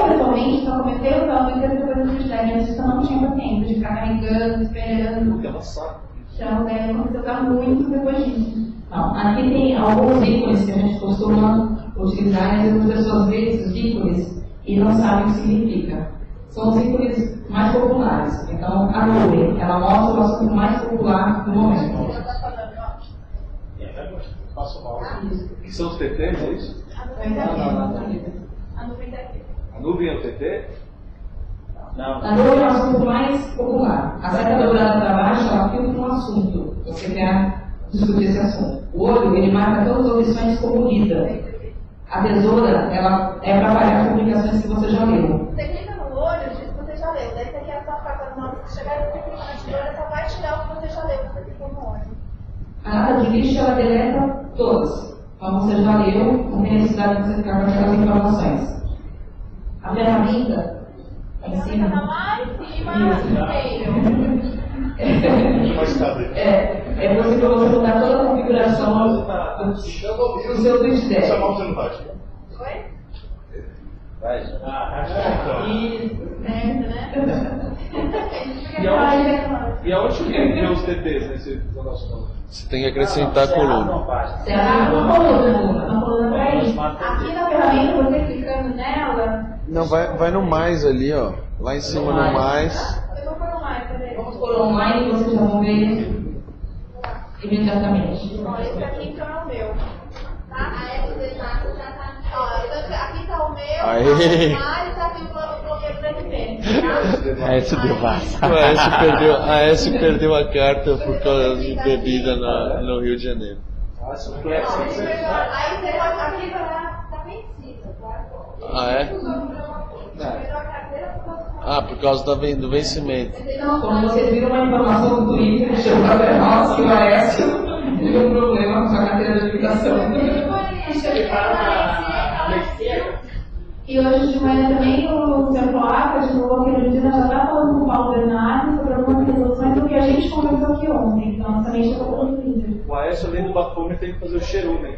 pessoalmente, só comecei a usar o Twitter depois do Twitter, e antes eu não tinha paciência de ficar carregando, esperando. Porque é uma saco. Então, comecei a usar muito depois disso. Não, aqui tem alguns ícones que a gente costuma utilizar, e as pessoas veem esses ícones e não sabem o que significa. São os ícones mais populares. Então, a nuvem, ela mostra o assunto mais popular no momento. Que são os TTs, é isso? A nuvem é o TT? Não. A nuvem é o assunto mais popular. A seta dobrada para baixo, ela filtra um assunto. Você quer discutir esse assunto. O olho, ele marca todas as opções como lida. A tesoura, ela é para variar as publicações que você já leu. Você clica no olho, diz que você já leu. Daí você quer só ficar com as mãos, se chegar e você clica na tesoura, só vai tirar o que você já leu, você clicou no olho. A nota de lixo, ela deleta todas. Então você já leu, não tem necessidade de você ficar com aquelas informações. A ferramenta, em cima. É você mudar toda a configuração do seu Twitter. Oi? Vai. E aonde que tem os TTs nesse nosso? Você tem que acrescentar a coluna. Você abre uma coluna para aí. Aqui na ferramenta, você clicando nela. Não, vai no mais ali, ó. Lá em cima no mais. Eu vou pôr no mais, cadê? Vamos por online e vocês já vão ver imediatamente. Ó, esse aqui então é o meu. Tá? A SD Marco já tá. Ó, então, aqui tá o meu. Aê. Mas tá aqui o bloqueio do MP. A S deu vaza. A S perdeu a carta por causa de bebida no Rio de Janeiro. Aí você pode. Aqui tá vencida, tá? Ah, é? Ah, por causa do vencimento. Quando vocês viram uma informação no Twitter, chegou a ver, nossa, que o Aécio teve um problema com sua carteira de habilitação. E hoje de manhã também o seu Placa divulgou que a Judina já está falando com o Paulo Bernardo sobre algumas resoluções do que a gente conversou aqui ontem. Então, nós também já falando no Twitter. O Aécio, além do bafome, tem que fazer o cherume.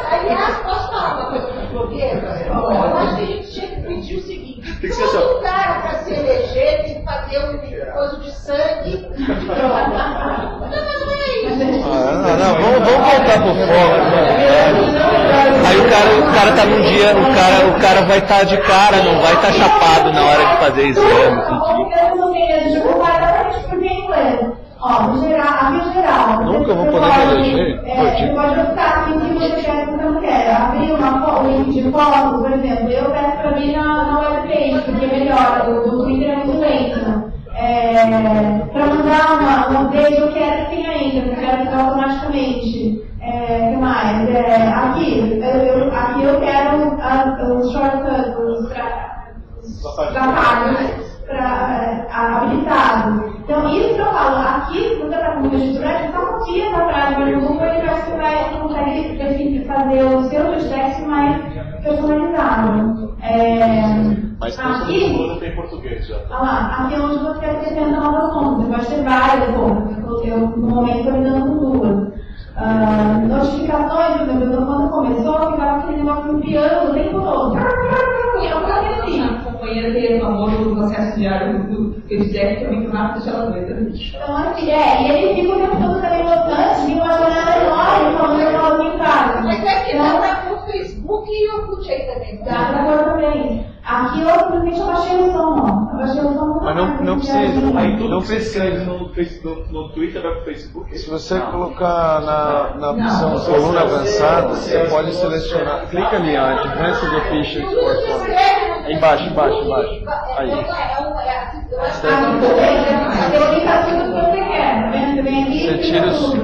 Aliás, posso falar uma coisa para o blogueiro? Eu acho que a gente tinha que pedir o seguinte: tem que ser todo cara para se eleger tem que fazer um coisa de sangue. Não, mas não é isso. Ah, não, vamos voltar pro foco. Aí o cara tá num dia, o cara vai estar de cara, não vai estar chapado na hora de fazer exame. Ó, no geral, aqui no geral. Nunca vou poder eleger. Você pode optar aqui o que você quer, o que você não quer. Abrir um link de fotos, por exemplo, eu peço pra mim na webpage, porque é melhor, o Twitter é muito lento. Para mandar uma update, eu quero que tenha ainda, eu quero que automaticamente. O que mais? Aqui eu quero os shortcuts, os trabalhos habilitados. Então, isso que eu falo, aqui, se você está com uma estudante, só um dia atrás no Google, ele vai consegue fazer o seu texto mais personalizado. Mas aqui tem português já. Aqui é onde você acrescenta novas contas. Você pode ter várias contas. Eu, no momento, estou lidando com duas. Notificações, por exemplo, quando começou, ficava aquele negócio piano o tempo todo. Eu ficava assim. A companheira que reclamou do processo diário do feedback foi muito rápido, deixa ela doida. Então, assim, e ele fica o tempo todo também votante, fica uma jornada enorme, falando eu falo em casa. Mas é que não dá pro Facebook e eu puxei também. Dá pra pôr também. Aqui eu simplesmente abaixei o som, ó. Abaixei o som. Mas não precisa. Aí tudo Não que você escreve precisa. no Twitter vai pro Facebook? Se você colocar na opção coluna avançada, você pode selecionar. Clica ali, ó, Advanced Official Portfolio. Embaixo. Aí.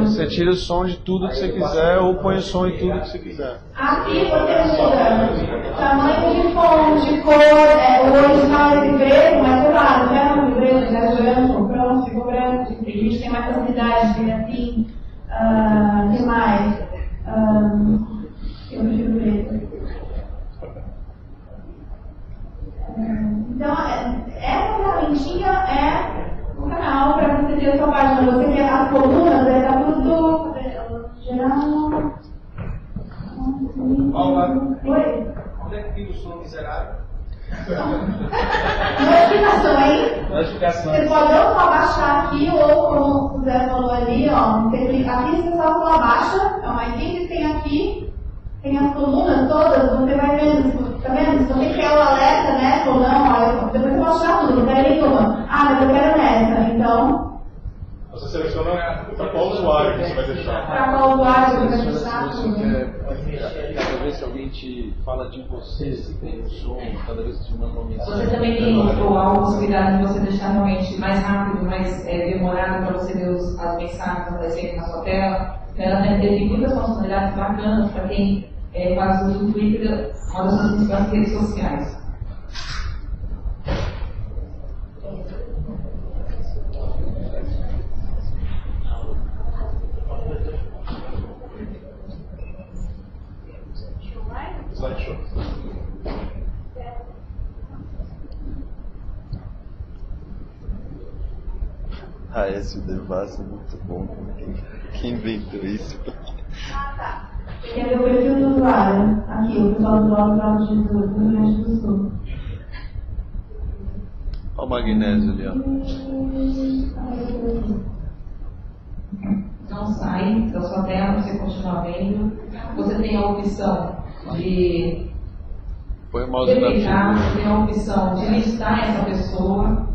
Você tira o som de tudo que você quiser ou põe o som em tudo que você quiser. Aqui você muda tamanho de fonte, cor, o original é de preto, mas claro, já não é preto, já é branco, pronto, ficou branco. A gente tem mais facilidade de ver assim. O que mais? Eu prefiro preto. Então, essa ferramentinha é o canal para você ter a sua página. Você quer as colunas, vai estar tudo geral. Oi? Onde é que fica o som miserável? Notificações. Você pode ou só baixar aqui, ou como o Zé falou ali, ó. Você clica aqui, você só abaixa, é o mais simples, tem aqui. Tem as colunas todas, você vai vendo, tá vendo? Se você quer o alerta nessa ou não, depois você pode achar tudo, não quero nenhuma. Mas eu quero nessa, então. Você seleciona para qual usuário que você vai deixar. Para qual usuário você vai deixar. Cada vez que alguém te fala de você, se tem um som, cada vez que te manda uma mensagem. Você também tem a possibilidade de você deixar realmente mais rápido, mais demorado para você ver as mensagens aparecerem na sua tela. Ela tem muitas funcionalidades bacanas para quem faz uso do Twitter, uma das suas principais redes sociais. Slideshow. Esse Devassa é muito bom. Quem inventou isso? Tá. Você quer ver o perfil do usuário? Aqui, o pessoal do blog do Rio Grande do Sul. Olha o magnésio ali, ó. Não sai da sua tela, você continua vendo. Você tem a opção de põe o mouse na deletar, você tem a opção de listar essa pessoa.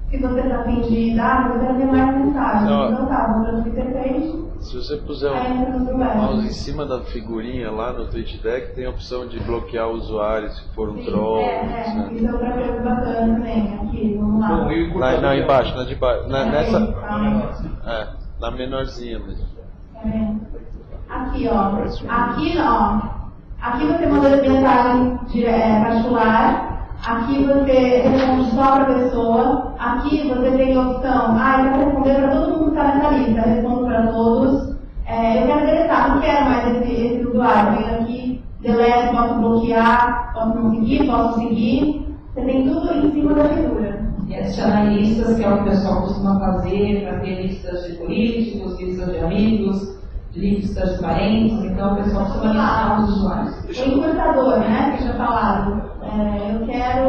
Se você está a fim de dar, você vai ter mais mensagens. Então tá, vou para o Twitter Page. Se você puser o mouse em cima da figurinha lá no TweetDeck, tem a opção de bloquear o usuário se for um troll. Isso é outra coisa bacana também. Aqui, vamos lá. Não, embaixo, na de baixo. Nessa. Na menorzinha mesmo. Aqui, ó. Aqui você manda mensagem particular. Aqui você responde só para a pessoa. Aqui você tem a opção, eu quero responder para todo mundo que está nessa lista. Eu respondo para todos. Eu quero deletar, não quero mais esse usuário. Eu venho aqui, deleto, posso bloquear, posso não seguir, posso seguir. Você tem tudo em cima da figura. E adicionar listas, que é o que o pessoal costuma fazer, para ter listas de políticos, listas de amigos, listas de parentes. Então o pessoal costuma listar os usuários. O encurtador, né, que eu tinha falado. Eu quero,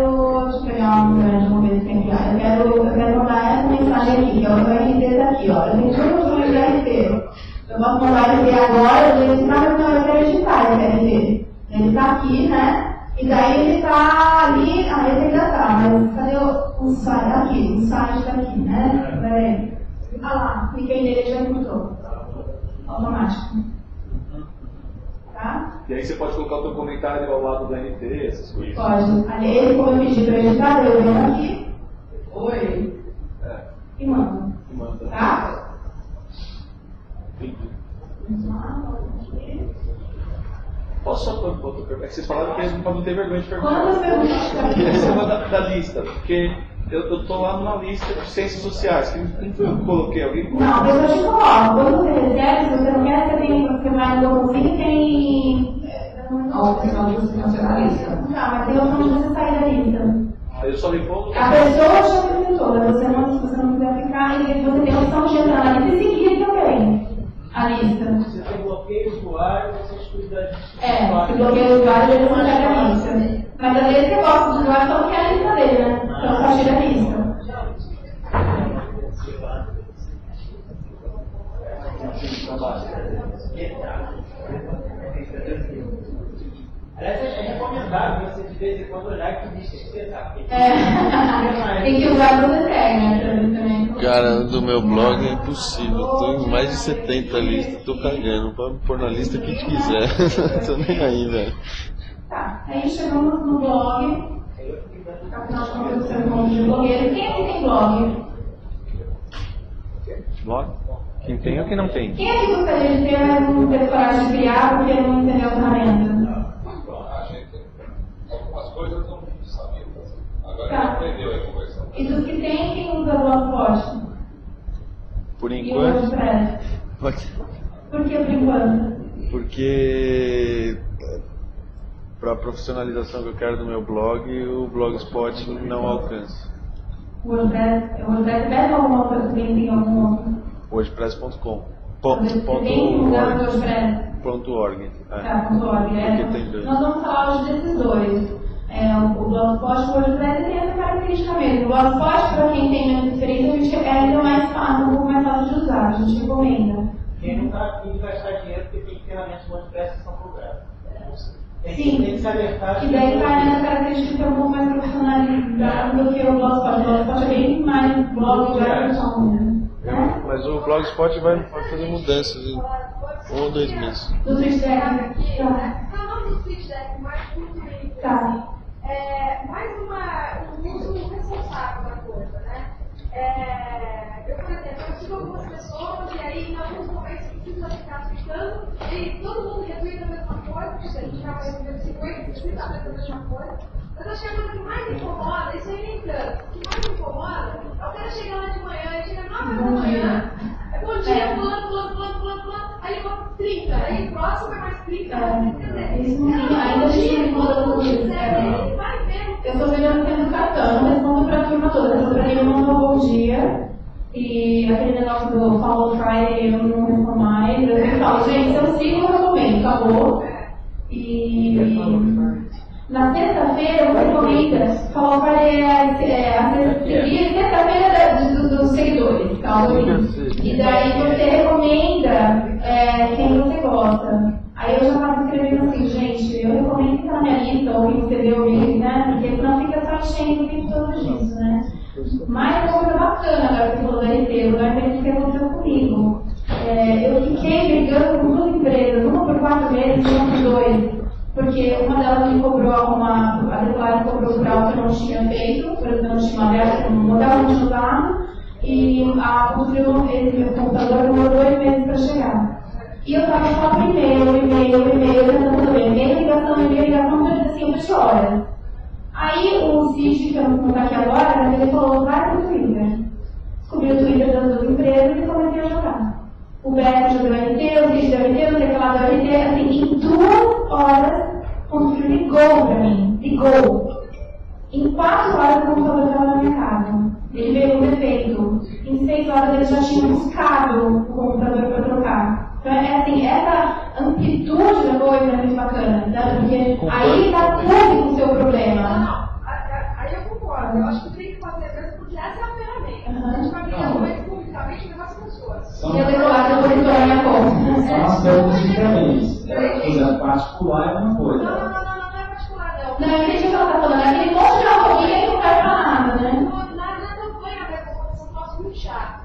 deixa eu pegar uma grande uma vez sem enviar. Eu quero mandar essa mensagem aqui, que é o RT daqui, ó. Eu tenho todos os de RT. Eu posso mandar E daí ele está ali, ele ainda está, mas cadê o site? Aqui, o site está aqui, né? Peraí. Ah lá, cliquei nele e já encontrou. Automático. Tá? E aí você pode colocar o teu comentário ao lado do NT, essas coisas. Pode. Ali, ele, como eu pedi para editar, eu venho aqui. Oi. E manda. Tá? Entendi. Posso só pôr outra pergunta? Vocês falaram que não ter vergonha de perguntar. Quantas perguntas? Essa é uma da lista, porque eu estou lá numa lista de ciências sociais, que não foi eu que coloquei, alguém colocou. Não, eu te coloco. Quando você recebe, se você não quer, você vai no botãozinho e tem. A opção de você cancelar a lista. Tá, mas tem a opção de você sair da lista. Eu só me pongo. A pessoa te apresentou, mas se você não quiser ficar, você tem a opção de entrar na lista e seguir também a lista. Você tem bloqueio do usuário, você exclui da lista. Se bloqueia o usuário, ele não sai da lista. Mas às vezes você gosta do usuário, só quer a lista dele, né? Então só tira a lista. Aliás, é recomendável você de vez em quando olhar que lista que você tá. Tem que usar o que também. Cara, do meu blog é impossível. Tô em mais de 70 listas, tô cagando. Pode me pôr na lista que tu quiser. Tô nem aí, velho. Tá, aí chegamos no blog. Afinal de contas, você é um monte de blogueiro. Quem aqui tem blog? Blog? Quem tem ou quem não tem? Quem aqui gostaria de ter, mas não teve coragem de criar porque não entendeu a ferramenta? Algumas coisas eu não sabia fazer. Agora Tá. já aprendeu a conversar. E dos que tem, quem usa Blogspot? Por E o enquanto. WordPress? Por que por enquanto? Porque para a profissionalização que eu quero do meu blog, o Blogspot não alcança. O WordPress é ou alguma coisa que tem algum outro? WordPress.com. Você tem que usar o WordPress? .org. Tá, .org. Porque tem dois. Nós vamos falar hoje desses dois. O Blogspot e o WordPress tem essa característica mesmo. O Blogspot, para quem tem menos experiência, a gente é ainda mais fácil, um pouco mais fácil de usar, a gente recomenda. Quem não está afim de gastar dinheiro porque tem ferramentas WordPress que são cobradas. Sim, Tem que se alertar. que daí cai nessa característica que é um pouco mais profissionalizado do que o Blogspot. O Blogspot é bem mais blog de artesão. Mas o Blogspot vai fazer mudanças em 1 ou 2 meses. Do TweetDeck? Falando do TweetDeck, mais curto Tá. mais um uso responsável da coisa, né? Eu, por exemplo, eu sigo algumas pessoas e aí em alguns momentos precisa ficar tweetando e todo mundo retweeta a mesma coisa, porque a gente acaba recebendo 50, 60 vezes a mesma coisa. Mas acho que a coisa que mais me incomoda, isso aí nem tanto, o que mais me incomoda é o cara chegar lá de manhã, ele chega 9 da manhã, bom dia, pulando, aí eu 30, aí próximo é mais 30, Isso ainda a gente não muda tudo isso. Eu estou melhorando a educação, não respondo para a turma toda. Eu para mim mandou bom dia. E aquele negócio do Follow Friday eu não respondo mais. Eu sempre falo, gente, se eu sigo, eu recomendo, acabou. E na sexta-feira você recomenda. Follow Friday é a sexta-feira dos seguidores, tá? E daí você recomenda quem você gosta. Aí eu já estava escrevendo assim, gente, eu recomendo que tá na minha lista, ou que você deu o link, né? Porque senão fica só enchendo o tempo todo disso, né? Mas é uma coisa bacana agora que você falou da RT, o que que aconteceu comigo. Eu fiquei brigando com duas empresas, uma por 4 meses e uma por 2. Porque uma delas me cobrou a Declara cobrou por algo que eu não tinha feito, por exemplo, eu não tinha uma dessa, um modelo não tinha usado, e esse meu computador demorou 2 meses para chegar. E eu estava só por e-mail, tentando saber, envia ligação durante assim, 20 horas. Aí o Cid, que eu não vou contar aqui agora, ele falou, vai pro Twitter. Descobri o Twitter das duas empresas e comecei a jogar. O Beto já deu RT, o Cid deu RT, o teclado deu RT, assim, em 2 horas, o Twitter ligou pra mim, ligou. Em 4 horas o computador estava na minha casa. Ele veio com defeito. Em 6 horas ele já tinha buscado o computador para trocar. Então, assim, essa amplitude da coisa é muito bacana, né? Porque aí está tudo com o seu problema. Aí eu concordo. Eu acho que tem que fazer mesmo, porque essa é a ferramenta. A gente vai criar coisas publicamente com as pessoas. E eu declaro que eu vou explorar minha conta. São as coisas diferentes. Por exemplo, particular é uma coisa. Não é particular, não. Não, eu entendi o que ela tá falando. Aquele monte de arroguinha que não vai pra nada, né? Na campanha da população, eu acho muito chato.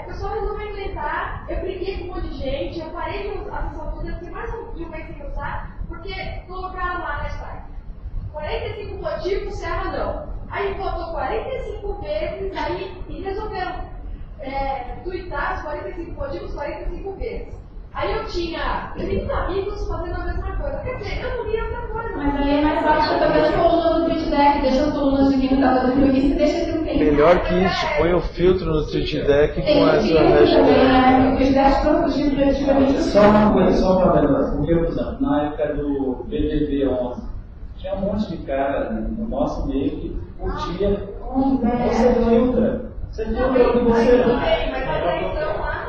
O pessoal resolveu inventar, eu briguei com um monte de gente, eu parei de usar a sessão toda, fiquei mais de um mês sem usar, porque colocaram lá na Skype. 45 motivos, Serra não. Aí botou 45 vezes, aí e resolveram tweetar os 45 motivos 45 vezes. Aí eu tinha 30 amigos fazendo a mesma coisa. Quer dizer, eu não via outra coisa. Mas aí é mais fácil também as colunas do TweetDeck, deixa as colunas de quem está fazendo revista e deixa esse tempo. Melhor que isso, põe o filtro no TweetDeck com essa hashtag. Só uma coisa, só para lembrar, porque, por exemplo, na época do BBB 11, tinha um monte de cara no nosso meio que curtia. Você filtra. Você filtra o que você. Mas até então lá.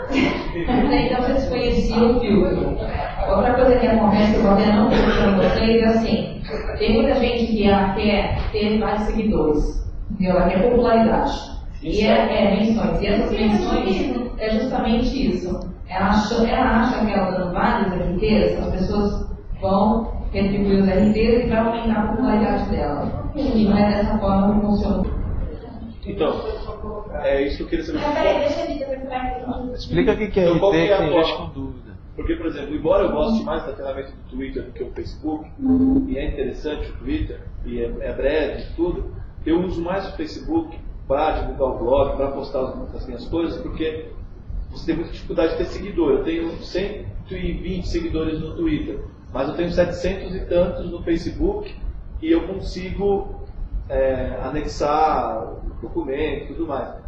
Então vocês conheciam o filtro. Outra coisa que acontece, que eu até não estou para vocês, é assim, tem muita gente que quer ter mais seguidores, entendeu? Ela quer popularidade. E menções. E essas menções é justamente isso. Ela acha que ela dando vários RTs, as pessoas vão retribuir os RTs e vai aumentar a popularidade dela. E não é dessa forma que funciona. Então, é isso que eu queria saber. Mas peraí, deixa eu dizer. Explica o que é Então, qual RT, que que é a tem forma? gente com dúvida. Porque, por exemplo, embora eu goste mais da ferramenta do Twitter do que o Facebook, e é interessante o Twitter, e é breve e tudo, eu uso mais o Facebook para divulgar o blog, para postar as minhas coisas, porque você tem muita dificuldade de ter seguidor. Eu tenho 120 seguidores no Twitter, mas eu tenho 700 e tantos no Facebook, e eu consigo anexar documento e tudo mais.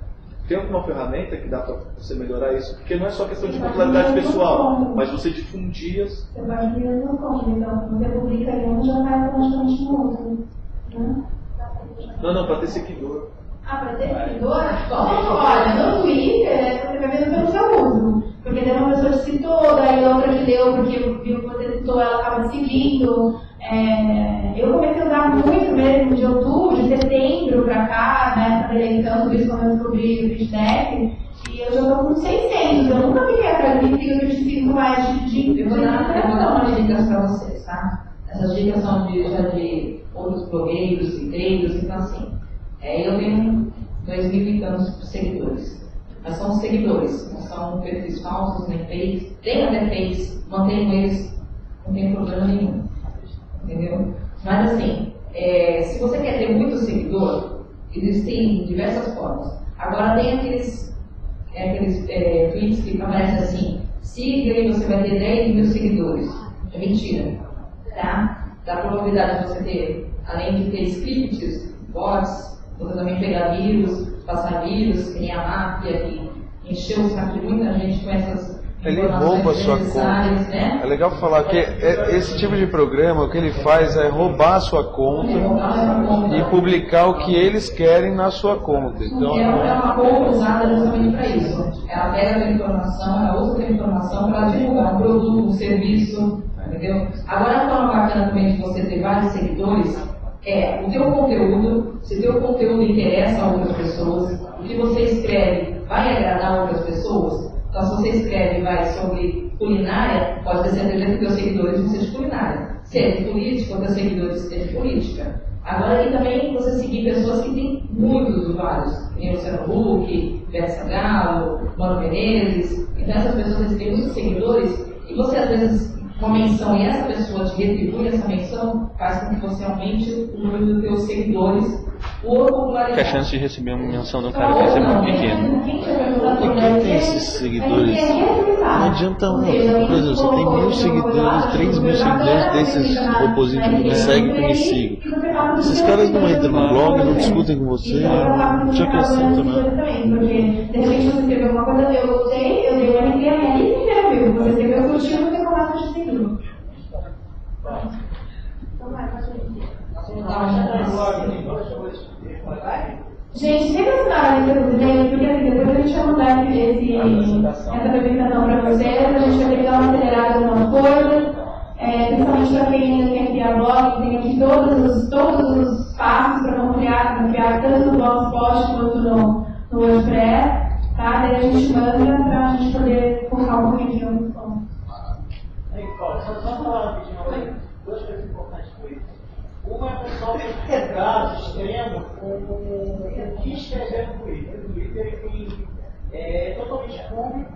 Tem alguma ferramenta que dá para você melhorar isso? Porque não é só questão de popularidade pessoal, mas você difundir as... Você pode vir no conta, então você publica em um, já vai automaticamente no outro. Né? Não, para ter seguidor. Para ter seguidor? Bom, olha, no Twitter, você vai vendo pelo seu uso. Porque tem uma pessoa que citou, daí outra que deu, porque viu que você citou, ela acaba seguindo. Eu comecei a usar muito mesmo de outubro, de setembro pra cá, né, para eleição, por isso quando eu descobri o TweetDeck, e eu já estou com 600, eu nunca fiquei atrás de 25 mais de Eu vou dar umas dicas para vocês, tá? Essas dicas são de outros blogueiros, twitteiros, então assim, eu tenho 2.000 e tantos seguidores. Mas são seguidores, não são perfis falsos, nem fakes. Tem até fakes, mantenho eles, não tem problema nenhum. Entendeu? Mas assim, se você quer ter muito seguidor, existem diversas formas. Agora tem aqueles tweets que aparecem assim, siga e você vai ter 10 mil seguidores. É mentira. Tá? Da probabilidade de você ter, além de ter scripts, bots, você também pegar vírus, passar vírus, que nem a máfia, que encheu o saco de muita gente com essas. Ele rouba a sua conta. Né? É legal falar que esse tipo de programa, o que ele faz é roubar a sua conta e publicar o que eles querem na sua conta. Então, é uma conta usada justamente para isso. Ela pega a informação, ela usa a informação para divulgar um produto, um serviço, entendeu? Agora, a forma bacana também de você ter vários seguidores o teu conteúdo, se o teu conteúdo interessa a outras pessoas, o que você escreve vai agradar outras pessoas. Então, se você escreve sobre culinária, pode ter certeza que teus seguidores vão ser de culinária. Se é de política, teus seguidores vão ser de política. Agora, tem também você seguir pessoas que têm muitos usuários, como Luciano Huck, Versa Galo, Mano Menezes. Então, essas pessoas têm muitos seguidores e você, às vezes, uma menção e essa pessoa te retribui essa menção, faz com que você aumente o número dos teus seguidores por popularidade. Porque a chance de receber uma menção de um cara desse é muito pequena. E quem tem esses seguidores, não adianta um. Por exemplo, você tem 1.000 seguidores, 3.000 seguidores desses opositores que me seguem que me sigam. Esses caras não entram no blog, não discutem com você, não te acrescentam nada. Porque, de repente, você escreveu uma coisa, eu gostei, eu dei uma RT, a minha lista inteira viu. Você escreveu curtindo, você começa a te seguir. Então vai, pode Gente, sempre assinaram a lista dos e-mails, porque assim, depois a gente vai mandar essa apresentação para vocês, a gente vai ter que dar uma acelerada em algumas coisas, principalmente para quem ainda quer criar blog, tem aqui todos os passos para não criar tanto no Blogspot quanto no WordPress, tá? Daí a gente manda para a gente poder focar um pouquinho no som. Aí, Paulo, só falar rapidinho, duas coisas importantes com isso. Uma pessoal tem quebrado extremo com o que escrever no Twitter. O Twitter é totalmente público,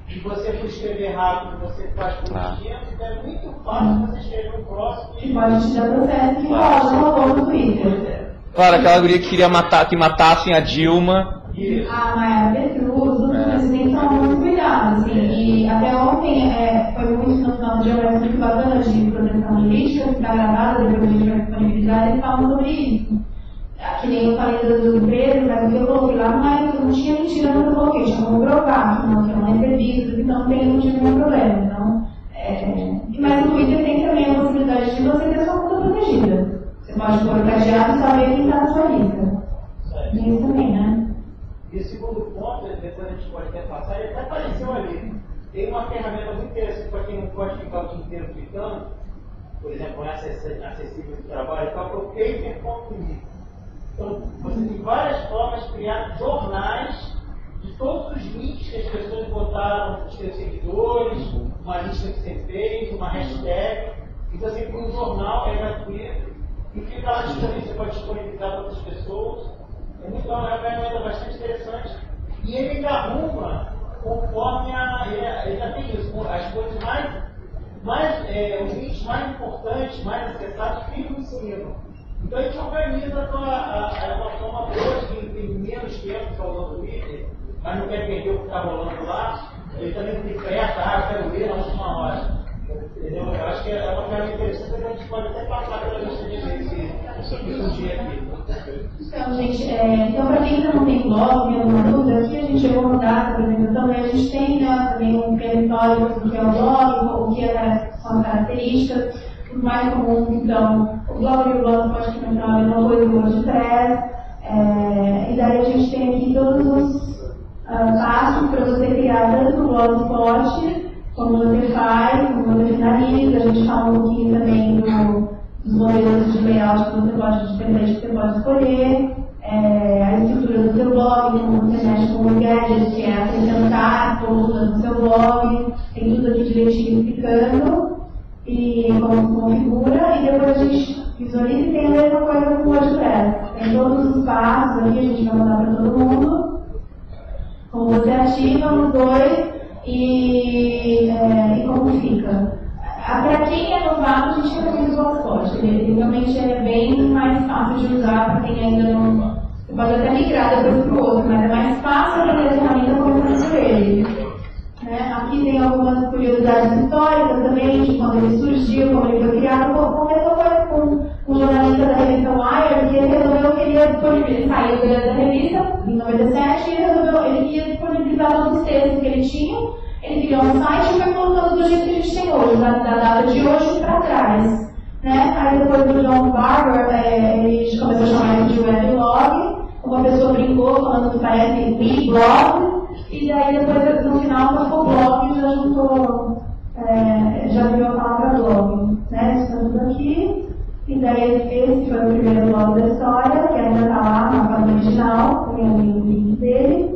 e você por escrever rápido, você faz corrigindo, então é muito fácil você escrever um próximo. Que pode te dar processo que rola no Twitter. Claro, aquela guria que queria que matassem a Dilma. A Maiara Petrus, os presidentes são muito cuidados, assim, e até ontem foi muito no final do dia, mas muito bacana de proteção jurídica, que está gravada, depois a gente vai disponibilizar, eles falam sobre isso. Que nem eu falei das empresas, mas o que eu coloquei lá não tinha mentira no que eu coloquei, tinha como provar, que não recebi, então não tive nenhum problema. Então, mas no Twitter tem também a possibilidade de você ter sua conta protegida. Você pode pôr o cadeado e saber quem está na sua lista. Tem isso também, né? E o segundo ponto, depois a gente pode até passar, ele até apareceu ali. Tem uma ferramenta muito interessante para quem não pode ficar o dia inteiro clicando, por exemplo, não é acessível do trabalho, que é o paper.me. Então, você tem várias formas de criar jornais de todos os links que as pessoas botaram os seus seguidores, uma lista que você fez, uma hashtag. Então, você tem um jornal, é gratuito, e fica lá disponível, você pode disponibilizar para outras pessoas. É muito legal, é uma ferramenta bastante interessante. E ele arruma conforme ele já tem isso, as coisas os links mais importantes, mais acessados, ficam em cima. Então a gente organiza uma forma boa, que tem menos tempo para o Twitter, mas não quer perder o que está rolando lá. Ele também tem pressa, quero ler na última hora. Entendeu? Eu acho que é uma ferramenta interessante, que a gente pode até passar pela questão de dia aqui. Então, gente, então para quem ainda não tem blog, tem alguma dúvida, aqui a gente chegou a mudar a apresentação, e a gente tem também um pequeno histórico do que é o blog, o que são as características, os mais comuns. Então, o blog e o blogspot que mencionaram a mesma coisa do WordPress, e daí a gente tem aqui todos os passos para você criar tanto o blogspot, como você faz, como você finaliza. A gente fala um pouquinho também dos modelos de layout que você pode escolher, a estrutura do seu blog, como você mexe com o gadget, que é acrescentar as colunas no seu blog, tem tudo aqui direitinho explicando, e como se configura, e depois a gente visualiza e tem a mesma coisa com o WordPress. Tem todos os passos aqui, a gente vai mandar para todo mundo, como você ativa nos dois, e como fica. Para quem é novato, a gente recomenda o Blogspot. Ele realmente é bem mais fácil de usar para quem ainda não. Você pode até migrar depois para o outro, mas é mais fácil aprender a ferramenta começando por ele. Aqui tem algumas curiosidades históricas também, de quando ele surgiu, como ele foi criado. Começou com um jornalista da revista Wired, que ele resolveu que ele ia disponibilizar. Ele saiu da revista em 97 e ele ia disponibilizar todos os textos que ele tinha. Ele criou um site e foi colocando do jeito que a gente tem hoje, da data de hoje para trás. Aí depois do John Barber, ele começou a chamar ele de weblog. Uma pessoa brincou falando que parece weblog, e daí depois no final ficou blog e já juntou, já virou a palavra blog. Estamos aqui, e daí esse foi o primeiro blog da história, que ainda está lá na página original, tem o link dele.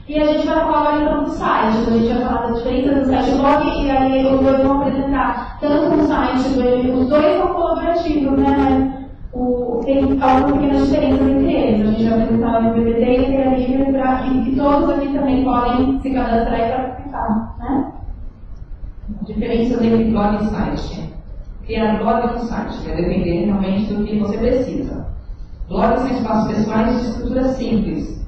E a gente vai falar agora então do site, a gente vai falar da diferença do site e blog, e aí os dois vão apresentar tanto o site, os dois são colaborativos, mas tem algumas pequenas diferenças entre eles. A gente vai apresentar o MBBT e o Livre, e todos aqui também podem se cadastrar e participar. Diferença entre blog e site. Criar blog e um site vai depender realmente do que você precisa. Blogs são espaços pessoais de estrutura simples.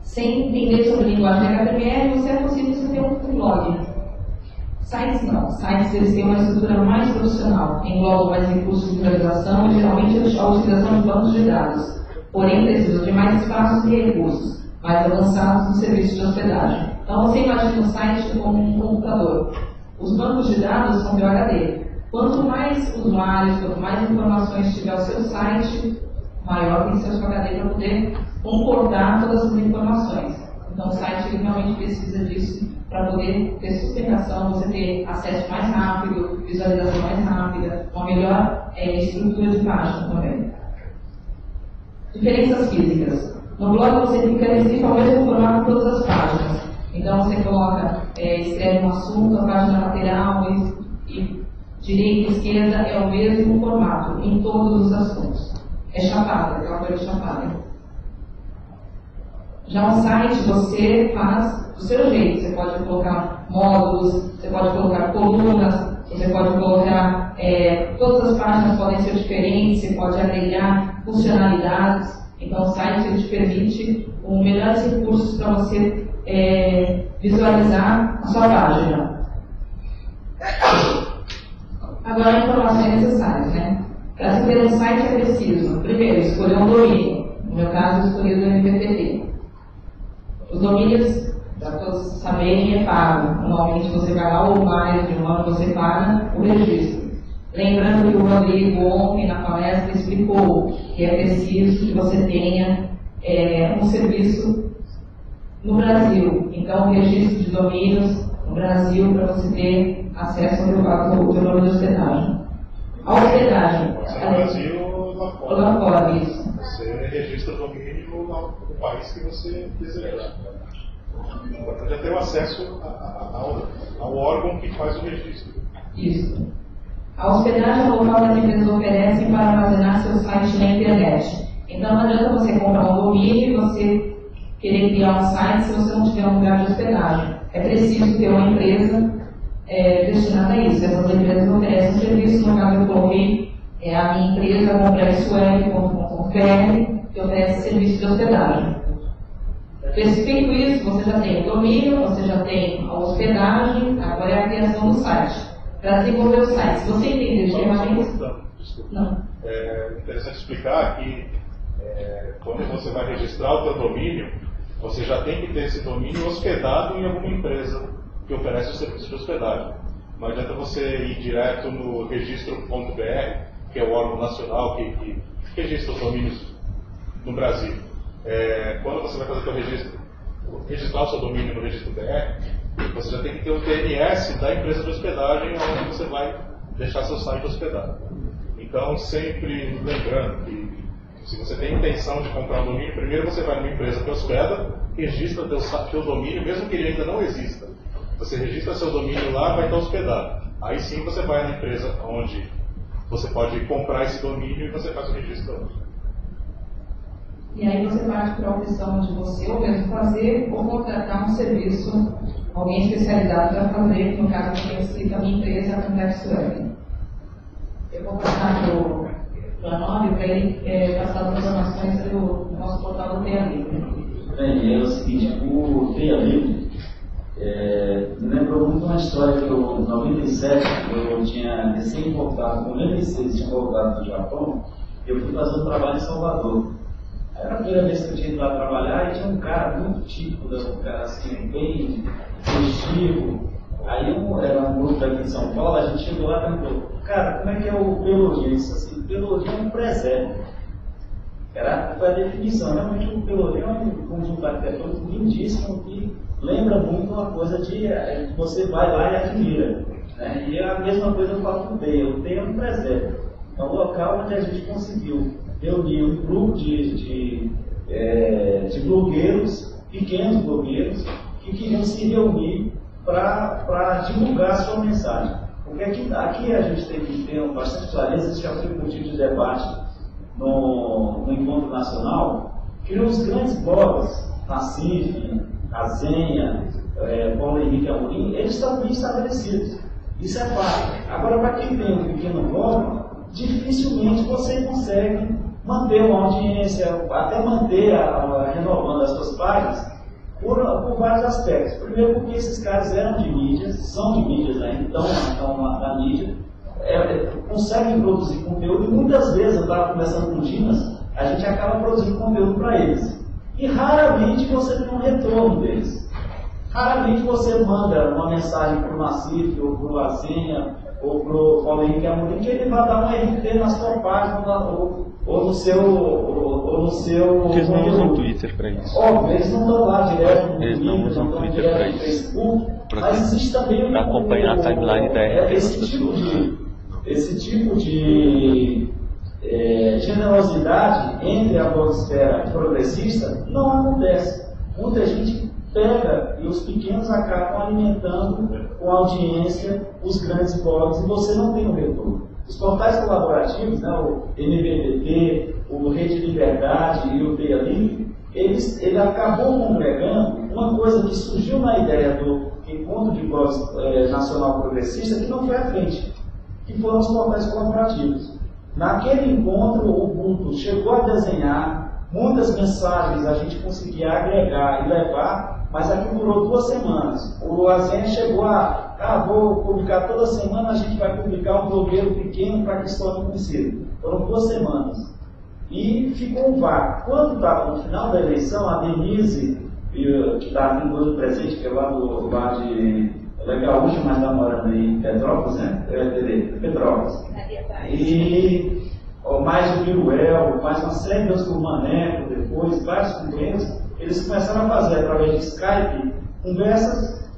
Sem entender sobre linguagem HTML, você é possível você ter um blog. Sites não. Sites eles têm uma estrutura mais profissional, englobam mais recursos de visualização e geralmente a utilização de bancos de dados. Porém, precisam de mais espaços e recursos mais avançados no serviço de hospedagem. Então, você imagina o site como um computador. Os bancos de dados são PHD. Quanto mais usuários, quanto mais informações tiver o seu site, maior tem que ser o seu HD para poder comportar todas as informações. Então o site ele realmente precisa disso para poder ter sustentação, você ter acesso mais rápido, visualização mais rápida, uma melhor estrutura de página também. Diferenças físicas. No blog você fica restrito ao mesmo formato em todas as páginas. Então você coloca, escreve um assunto, a página lateral e direita e esquerda é o mesmo formato em todos os assuntos. É chapada, aquela coisa chapada. Já um site você faz do seu jeito. Você pode colocar módulos, você pode colocar colunas, você pode colocar, todas as páginas podem ser diferentes, você pode agregar funcionalidades. Então o site ele te permite melhores recursos para você visualizar a sua página. Agora, informações necessárias, né? Para se ter um site é preciso, primeiro, escolher um domínio. No meu caso, eu escolhi o do MPPT. Os domínios, para todos saberem, é pago. Normalmente você vai lá ou mais de um ano você paga o registro. Lembrando que o Rodrigo ontem na palestra explicou que é preciso que você tenha um serviço no Brasil. Então, o registro de domínios no Brasil para você ter acesso ao teu nome de hospedagem. A hospedagem. Pode ser no Brasil ou lá fora. Isso. Você registra o domínio no país que você desejar. O importante é ter o acesso ao órgão que faz o registro. Isso. A hospedagem é o local que as empresas oferecem para armazenar seu site na internet. Então não adianta você comprar um domínio e você querer criar um site se você não tiver um lugar de hospedagem. É preciso ter uma empresa destinada a isso. Essas empresas oferecem um serviço, no caso eu coloquei a minha empresa, complexweb.com.br, que oferece serviço de hospedagem. Feito isso, você já tem o domínio, você já tem a hospedagem, agora é a criação do site. Para desenvolver o site, se você entender de ferramentas... Não. É interessante explicar que quando você vai registrar o seu domínio, você já tem que ter esse domínio hospedado em alguma empresa que oferece o serviço de hospedagem. Não adianta você ir direto no registro.br, que é o órgão nacional que registra os domínios no Brasil. Quando você vai fazer o seu registro, registrar o seu domínio no registro BR, você já tem que ter o DNS da empresa de hospedagem onde você vai deixar seu site hospedado. Então, sempre lembrando que se você tem intenção de comprar um domínio, primeiro você vai numa empresa que hospeda, registra teu domínio, mesmo que ele ainda não exista. Você registra seu domínio lá, vai estar hospedado. Aí sim você vai na empresa onde você pode comprar esse domínio e você faz o registro. E aí você parte para a opção de você ou mesmo fazer ou contratar um serviço, alguém especializado para fazer, que no caso eu conheci a minha empresa, a complexweb. Eu vou passar para o Anónio para ele passar as informações do nosso portal do TEA Livre. Bem, é o seguinte, o TEA Livre me lembrou muito uma história que eu, em 97, eu tinha recém-voltado, com 96 tinha voltado do Japão, e eu fui fazer um trabalho em Salvador. Era a primeira vez que eu tinha ido lá trabalhar e tinha um cara muito típico, um cara assim, bem festivo. Aí era um grupo daqui de São Paulo, a gente chegou lá e perguntou, cara, como é que é o Pelourinho? Ele disse assim, Pelourinho é um presépio. Foi a definição, realmente o Pelourinho é um conjunto arquitetônico lindíssimo que lembra muito uma coisa de você vai lá e admira. Né? E é a mesma coisa eu falo com o TEA. O TEA é um presépio. É um local onde a gente conseguiu reunir um grupo de blogueiros, pequenos blogueiros, que queriam se reunir para divulgar a sua mensagem. Porque aqui a gente tem que ter bastante clareza, isso já foi motivo de debate no Encontro Nacional, que os grandes blogs, Nassif, Azenha, Paulo Henrique Amorim, eles estão bem estabelecidos. Isso é fato. Agora, para quem tem um pequeno blog, dificilmente você consegue manter uma audiência, até manter renovando as suas páginas, por vários aspectos. Primeiro, porque esses caras eram de mídias, são de mídias ainda, estão na mídia, conseguem produzir conteúdo, e muitas vezes, eu estava conversando com o Dimas, a gente acaba produzindo conteúdo para eles. E raramente você tem um retorno deles. Raramente você manda uma mensagem para o Nassif, ou para o Azenha, ou para o Paulo Henrique Amorim, que ele vai dar um RT na sua página, ou no seu Porque eles não usam Twitter para isso. Óbvio, eles não estão lá direto no Twitter, não usam Twitter para isso. Facebook, mas existe também para acompanhar a timeline da RT das pessoas. Esse tipo de generosidade entre a blogosfera progressista não acontece. Muita gente pega e os pequenos acabam alimentando com audiência os grandes blogs e você não tem o retorno. Os portais colaborativos, né, o NBBT, o Rede Liberdade e o Teia Livre, ele acabou congregando uma coisa que surgiu na ideia do Encontro de Blogs Nacional Progressista, que não foi à frente, que foram os portais colaborativos. Naquele encontro, o Ubuntu chegou a desenhar muitas mensagens, a gente conseguia agregar e levar, mas aqui durou 2 semanas. O Azen chegou vou publicar toda semana, a gente vai publicar um blogueiro pequeno para que se torne conhecido. Foram 2 semanas. E ficou um vácuo. Quando estava no final da eleição, a Denise, que está aqui no presente, que é lá de Gaúcha, mas está morando em Petrópolis, né? Petrópolis. E mais o Viruel, mais uma série de outros, o Maneco, depois, vários companheiros, eles começaram a fazer, através de Skype, conversas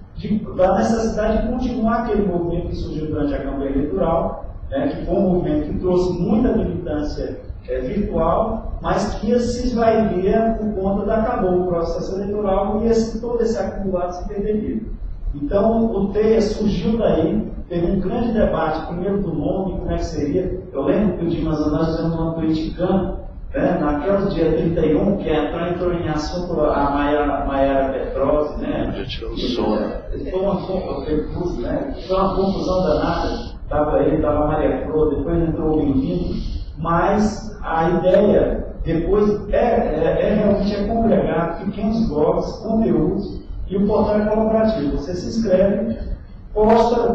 da necessidade de continuar aquele movimento que surgiu durante a campanha eleitoral, né, que foi um movimento que trouxe muita militância virtual, mas que ia se esvairia por conta da acabou o processo eleitoral e todo esse acumulado se perderia. Então, o TEIA surgiu daí, teve um grande debate, primeiro do nome, como é que seria. Eu lembro que o Dimas nós fizemos uma politicana, né, naquele dia 31, que entrou em assunto a Maiara Petrozzi, né? Já tirou o som, né? Foi uma confusão danada. Estava ele, estava a Maria Flor, depois entrou o Bem-vindo, mas a ideia depois realmente congregar pequenos blogs, conteúdos, e o portal é colaborativo. Você se inscreve, posta,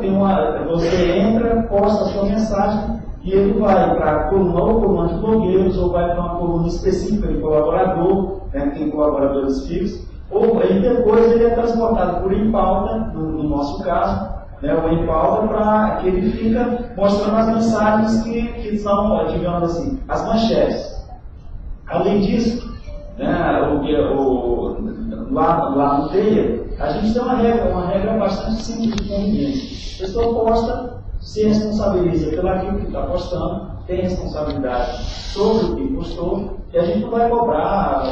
você entra, posta a sua mensagem e ele vai para a coluna de blogueiros ou vai para uma coluna específica de colaborador, né, tem colaboradores fixos, e depois ele é transportado por Em-Pauta, no nosso caso, né, o Em-Pauta, para que ele fica mostrando as mensagens que são, digamos assim, as manchetes. Além disso, né, lá no TEIA, a gente tem uma regra bastante simples de convivência. A pessoa posta, se responsabiliza pelo aquilo que está postando, tem responsabilidade sobre o que postou, e a gente não vai cobrar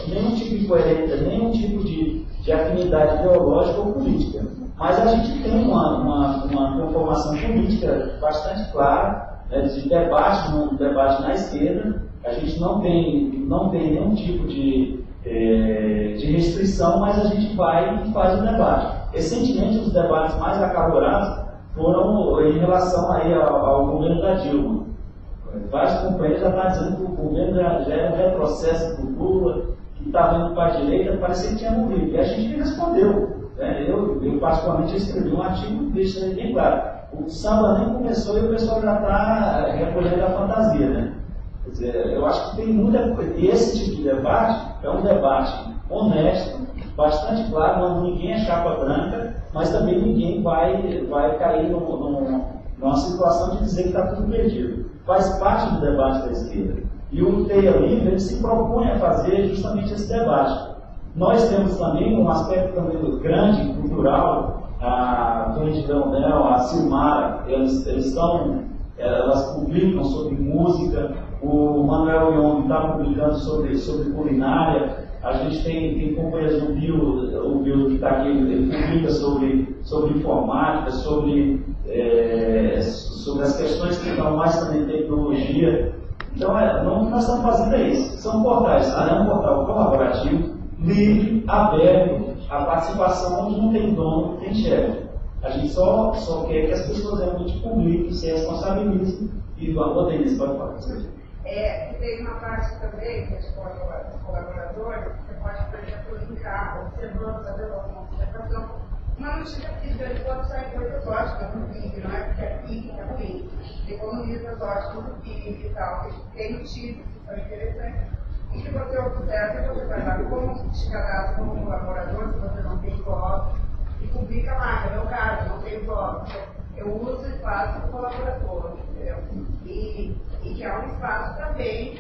nenhum tipo de coerência, nenhum tipo de afinidade ideológica ou política. Mas a gente tem uma conformação política bastante clara, né, de debate na esquerda. A gente não tem nenhum tipo de restrição, mas a gente vai e faz o debate. Recentemente, os debates mais acalorados foram em relação aí ao governo da Dilma. Vários companheiros já estão dizendo que o governo já é um retrocesso do Lula, que está vindo para a direita, parecia que tinha morrido. E a gente respondeu. Né? Eu particularmente, escrevi um artigo que deixa bem claro. O samba nem começou e o pessoal já está recolhendo a fantasia. Né? Quer dizer, eu acho que tem muita coisa. E esse tipo de debate é um debate honesto, bastante claro, ninguém é chapa branca, mas também ninguém vai cair numa situação de dizer que está tudo perdido. Faz parte do debate da esquerda. E o TEIA Livre ele se propõe a fazer justamente esse debate. Nós temos também um aspecto também grande, cultural, a Candidão Nel, a Silmara, elas publicam sobre música, o Manuel Young está publicando sobre culinária, a gente tem companhias do o Bill que está aqui, ele publica sobre informática, sobre as questões que estão mais também em tecnologia. Então, o que nós estamos fazendo é isso. São portais, é um portal colaborativo, livre, aberto, a participação onde não tem dono, não tem chefe. A gente só quer que as pessoas realmente publiquem, se responsabilizem e vão. Denise, pode falar. Tem uma parte também, que é de colaboradores, você pode, por exemplo, linkar, observando, fazer uma observação. Uma notícia que pode sair coisas ótimas no PIB, não é porque é PIB que é ruim. Economistas ótimos no PIB e tal, que tem notícias que são interessantes. E que você observa, você vai lá como te cadastra como colaborador, se você não tem blog, e publica lá, é o meu caso, não tenho blog. Eu uso o espaço do colaborador, entendeu? E que é um espaço também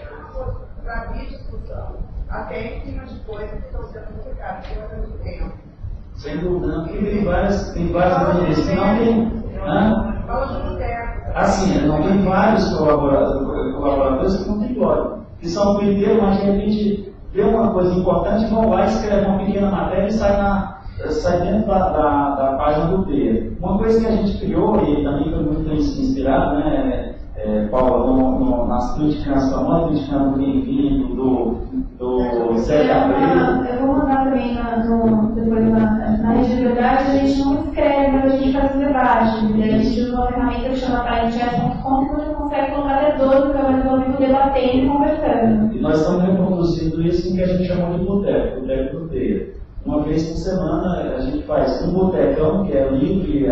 para abrir discussão, até em cima de coisas que estão sendo publicadas ao mesmo tempo. Sem dúvida, não, porque tem várias maneiras. Não tem. Assim, não tem vários colaboradores que não tem blog. Que são primeiro, mas de repente vê uma coisa importante, vão lá, escreve uma pequena matéria e sai dentro da página do Teia. Uma coisa que a gente criou, e também foi muito inspirado, né, Paulo, nas críticas famosas, criticando o bem-vindo, do Zé Gabriel. Eu vou mandar também depois na Rede de Verdade, a gente não escreve, mas a gente faz um debate. A gente usa uma ferramenta que chama parentchat.com, que você consegue colocar até 12 câmeras ao vivo debatendo e conversando. E nós estamos reproduzindo isso em que a gente chama de boteco do Teia. Uma vez por semana a gente faz um botecão, que é livre,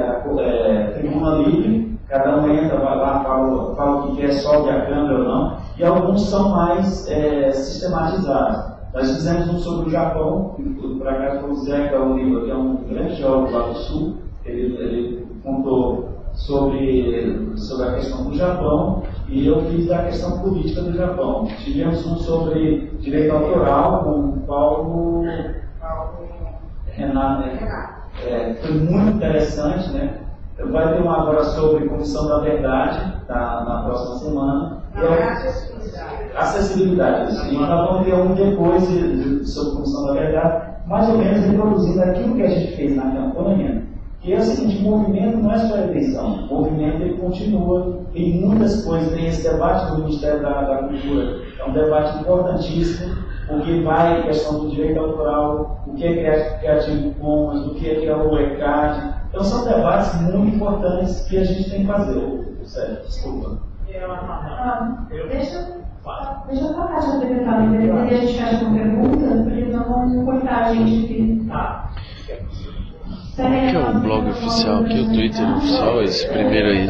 tribuna livre, cada um entra, vai lá, fala o que quer, sobe a câmera ou não, e alguns são mais sistematizados. Nós fizemos um sobre o Japão, por acaso foi o Zeca Oliva, que é um grande geólogo lá do Sul, ele contou sobre a questão do Japão, e eu fiz a questão política do Japão. Tivemos um sobre direito autoral com o Paulo Renato, foi muito interessante, né? Vai ter uma agora sobre Comissão da Verdade, na próxima semana. Acessibilidade. E nós vamos ter um depois sobre Comissão da Verdade, mais ou menos reproduzindo aquilo que a gente fez na campanha, que é o seguinte: o movimento não é só a eleição, o movimento ele continua, tem muitas coisas, tem esse debate do Ministério da Cultura, é um debate importantíssimo, porque vai a questão do direito autoral, o que é Creative Commons, o que é o ECAD. Então são debates muito importantes que a gente tem que fazer. Sérgio, desculpa. Deixa eu falar de secretário, e a gente fecha com perguntas, porque senão vão cortar a gente aqui. O que é o blog oficial? O que é o Twitter oficial? Esse primeiro aí.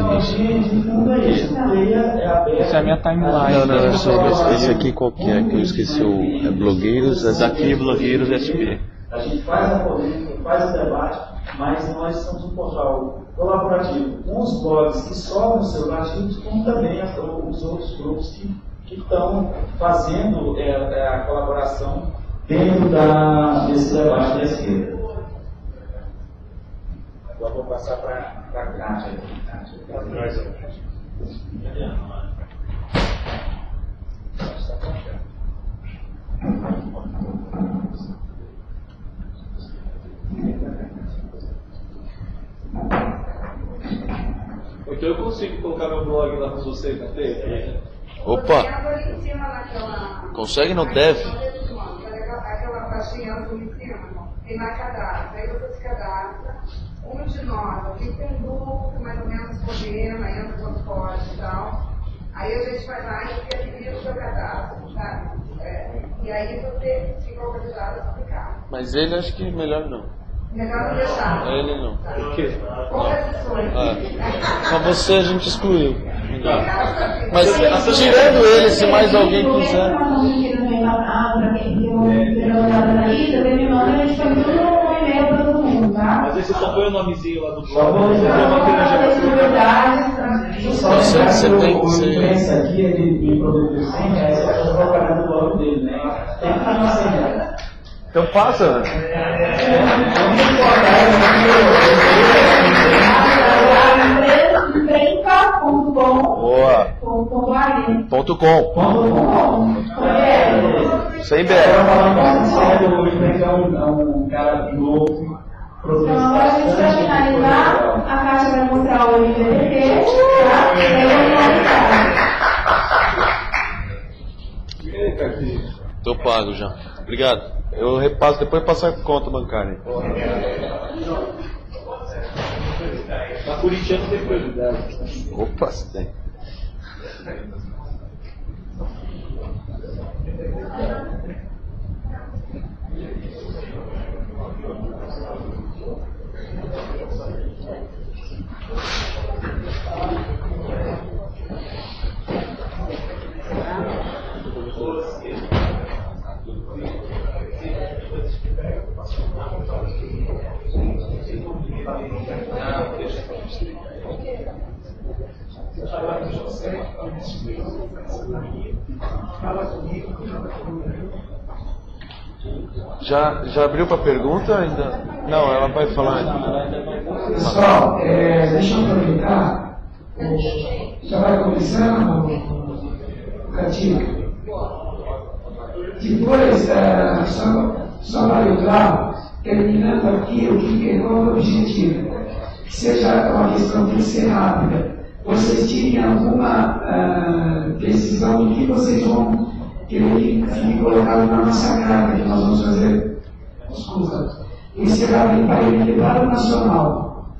Essa é a minha timeline. Não, sobre esse aqui qualquer, que eu esqueci o Blogueiros. Esse aqui é Blogueiros SP. A gente faz a polêmica, faz o debate, mas nós somos um portal colaborativo com os blogs que sobram seus artigos, como também os outros grupos que estão fazendo a colaboração dentro desse debate da esquerda. Agora vou passar para a Kátia. Então eu consigo colocar meu blog lá para vocês na TV? Opa! Consegue no Dev? Aquela pastinha azul em cima, tem lá cadastro. Aí você se cadastra. Um de nós, aqui tem um grupo que mais ou menos coordena, entra quando pode e tal. Aí a gente vai lá e cria o seu cadastro, sabe? E aí você fica autorizado a publicar. Mas ele acho que melhor não. Melhor não deixar. Ele não. Por quê? Com restrições. Só você a gente excluiu. Mas tirando ele, se mais alguém quiser. Mas esse só foi o nomezinho lá do blog. Você tem que ser. Aqui, ele me produziu 100 reais, eu estou propagando o blog dele, né? Tem que fazer 100 reais. Então passa. Boa. .com. Sem BR. É um cara novo. Então agora a gente vai finalizar, a Kátia vai mostrar o IBDT, tá? E eu vou finalizar. Tô pago já. Obrigado. Eu repasso, depois passar a conta bancária. Na Curitiba não tem prioridade. Opa, tem. Já abriu para pergunta ainda? Não, ela vai falar. Pessoal, deixa eu aproveitar. Já vai começando, Catinho? Depois, só Mário Clau, terminando aqui, o que é o objetivo? Que seja uma questão de ser rápida. Vocês tirem alguma decisão do que vocês vão querer que fique colocado na nossa carta, que nós vamos fazer, desculpa, encerramento para ele levar nacional.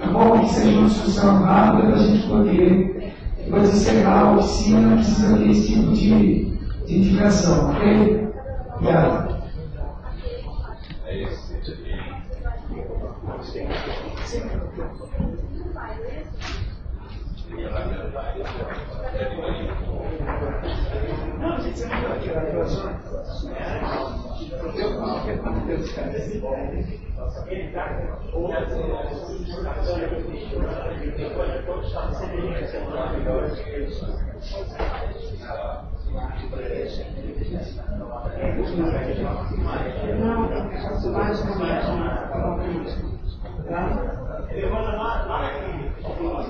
É bom que seja uma discussão rápida para a gente poder depois encerrar a oficina, precisa ter esse tipo de indicação, ok? Obrigado.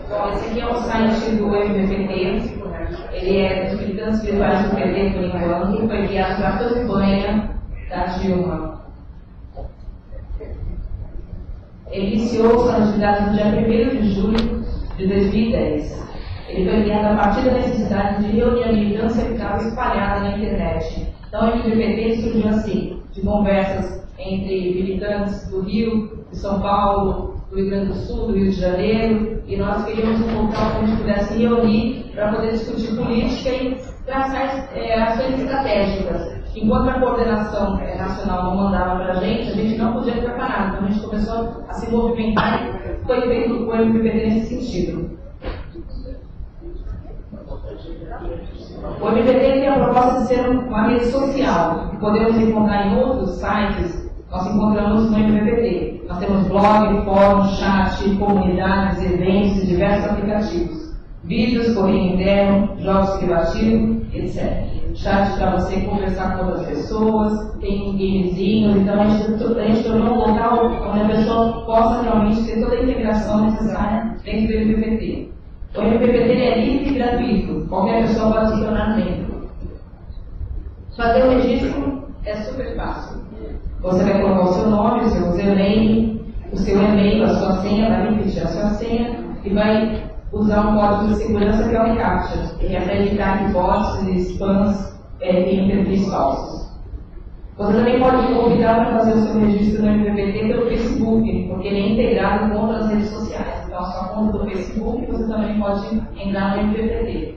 Bom, esse aqui é o site do MVPT, ele é dos militantes virtuais do PT por enquanto, e foi enviado para a campanha da Dilma. Ele iniciou suas atividades no dia 1º de julho de 2010. Ele foi enviado a partir da necessidade de reunir a militância que estava espalhada na internet. Então, o MVPT surgiu assim, de conversas entre militantes do Rio, de São Paulo, do Rio Grande do Sul, do Rio de Janeiro, e nós queríamos um local onde a gente pudesse reunir para poder discutir política e traçar ações estratégicas. Enquanto a coordenação nacional não mandava para a gente não podia ficar parado. Então a gente começou a se movimentar e foi feito o MVPT nesse sentido. O MVPT tem a proposta de ser uma rede social, que podemos encontrar em outros sites. Nós encontramos no MVPT. Nós temos blog, fórum, chat, comunidades, eventos e diversos aplicativos. Vídeos, correio interno, jogos privativos, etc. Chat para você conversar com outras pessoas, tem um gamezinho, então a gente tornou um local onde a pessoa possa realmente ter toda a integração necessária dentro do MVPT. O MVPT é livre e gratuito, qualquer pessoa pode se tornar membro. Fazer o registro é super fácil. Você vai colocar o seu nome, o seu e-mail, a sua senha, vai repetir a sua senha e vai usar um código de segurança que é o reCAPTCHA, que é para evitar que bots e spams tenham perfis falsos. Você também pode convidar para fazer o seu registro no MVPT pelo Facebook, porque ele é integrado com outras redes sociais. Então, a sua conta do Facebook, você também pode entrar no MVPT.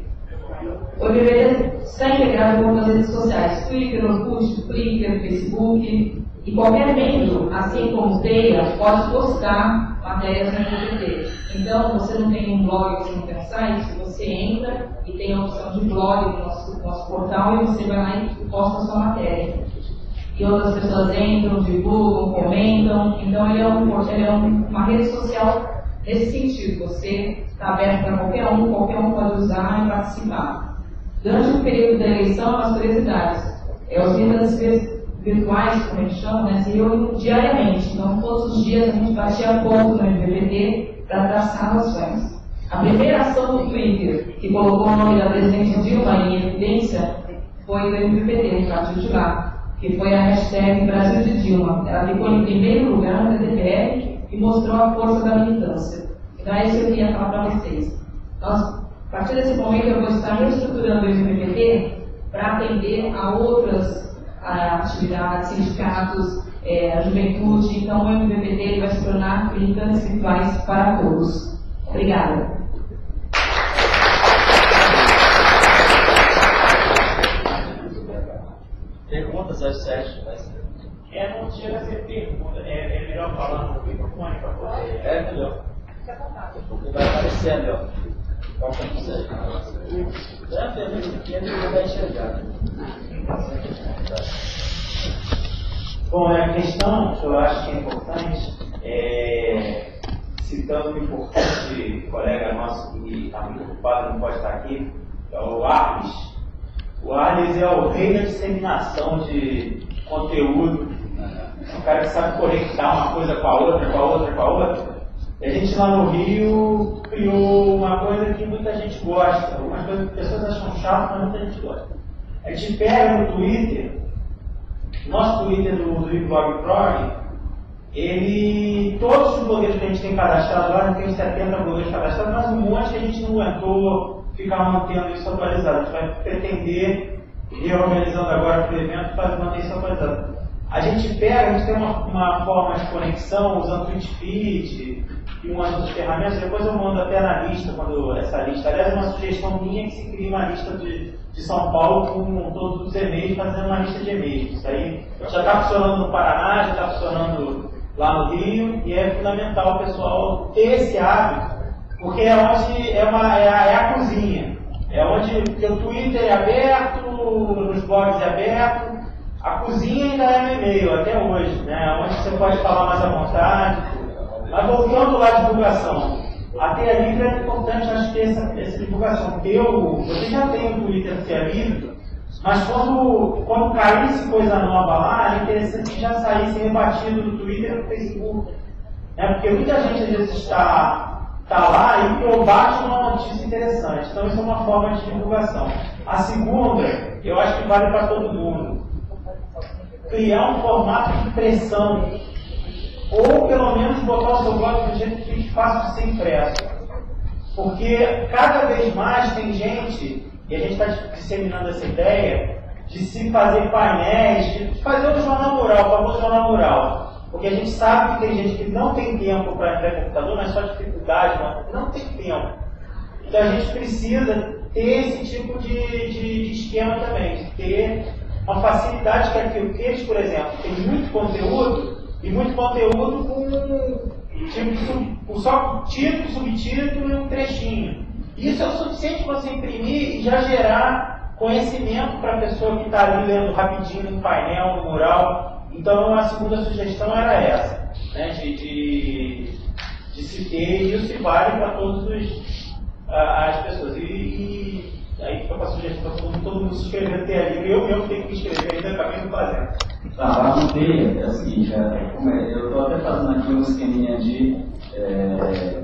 O MVPT está integrado com outras redes sociais, Twitter, Orkut, Flickr, Facebook, e qualquer membro, assim como o Teia, pode postar matérias no MVPT. Então, você não tem um blog, você não tem um site, você entra e tem a opção de blog no nosso portal e você vai lá e posta a sua matéria. E outras pessoas entram, divulgam, comentam. Então, ele é uma rede social nesse sentido. Você está aberto para qualquer um pode usar e participar. Durante o período da eleição, as curiosidades. Os militantes virtuais, como a gente chama, né, se reúnem diariamente. Então, todos os dias a gente batia ponto no MVPT para traçar ações. A primeira ação do Twitter, que colocou o nome da presidente Dilma em evidência, foi do MVPT, a partir de lá, que foi a hashtag Brasil de Dilma. Ela ficou em primeiro lugar no TPR e mostrou a força da militância. Então é isso que eu queria falar para vocês. A partir desse momento eu vou estar reestruturando o MVPT para atender a outras atividades, sindicatos, a juventude. Então o MVPT vai se tornar militantes virtuais para todos. Obrigada. Perguntas às 7. Não chega a ser pergunta, é melhor falar no microfone para poder. É melhor. Porque vai aparecer ali, ó. Qual que é? É a pergunta pequena e ele vai enxergar. Bom, a questão que eu acho que é importante, citando um importante colega nosso que está muito ocupado, não pode estar aqui, é o Arles. O Arles é o rei da disseminação de conteúdo, um cara que sabe conectar uma coisa com a outra, com a outra, com a outra. E a gente lá no Rio criou uma coisa que muita gente gosta, algumas coisas que as pessoas acham chato, mas muita gente gosta. A gente pega no Twitter, nosso Twitter do Blog Prog, todos os blogueiros que a gente tem cadastrado lá, a gente tem 70 blogueiros cadastrados, mas um monte que a gente não aguentou ficar mantendo isso atualizado. A gente vai pretender, reorganizando agora para o evento, manter isso atualizado. A gente tem uma forma de conexão usando TweetFeed e umas outras ferramentas, depois eu mando até na lista, essa lista. Aliás, é uma sugestão minha que se crie uma lista de São Paulo com todos os e-mails, fazendo uma lista de e-mails. Isso aí já está funcionando no Paraná, já está funcionando lá no Rio, e é fundamental o pessoal ter esse hábito, porque é onde é a cozinha. É onde porque o Twitter é aberto, nos blogs é aberto, a cozinha ainda é no e-mail, até hoje, né? Onde você pode falar mais à vontade. Mas voltando lá à divulgação, a Teia Livre é importante, acho que essa divulgação, porque você já tem o Twitter do Teia Livre, mas quando caísse coisa nova lá, é interessante que já saísse rebatido no Twitter e no Facebook. Né? Porque muita gente às vezes está lá e bate uma notícia interessante. Então isso é uma forma de divulgação. A segunda, eu acho que vale para todo mundo. Criar um formato de impressão. Ou pelo menos botar o seu blog do jeito que fique fácil de ser impresso. Porque cada vez mais tem gente, e a gente está disseminando essa ideia, de se fazer painéis, de fazer o jornal mural, o famoso jornal mural. Porque a gente sabe que tem gente que não tem tempo para entrar em computador, não é só dificuldade, não tem tempo. Então a gente precisa ter esse tipo de esquema também, de ter uma facilidade que aquilo que eles, por exemplo, tem muito conteúdo, e muito conteúdo com só título, subtítulo e um trechinho. Isso é o suficiente para você imprimir e já gerar conhecimento para a pessoa que está ali lendo rapidinho no painel, no mural. Então a segunda sugestão era essa, né, de se ter, e isso se vale para todas as pessoas. E aí fica para a sugestão para todo mundo se inscrever até ali. Eu mesmo tenho que me inscrever, ainda acabei não fazendo. Lá no TEIA é o seguinte, eu estou até fazendo aqui um esqueminha de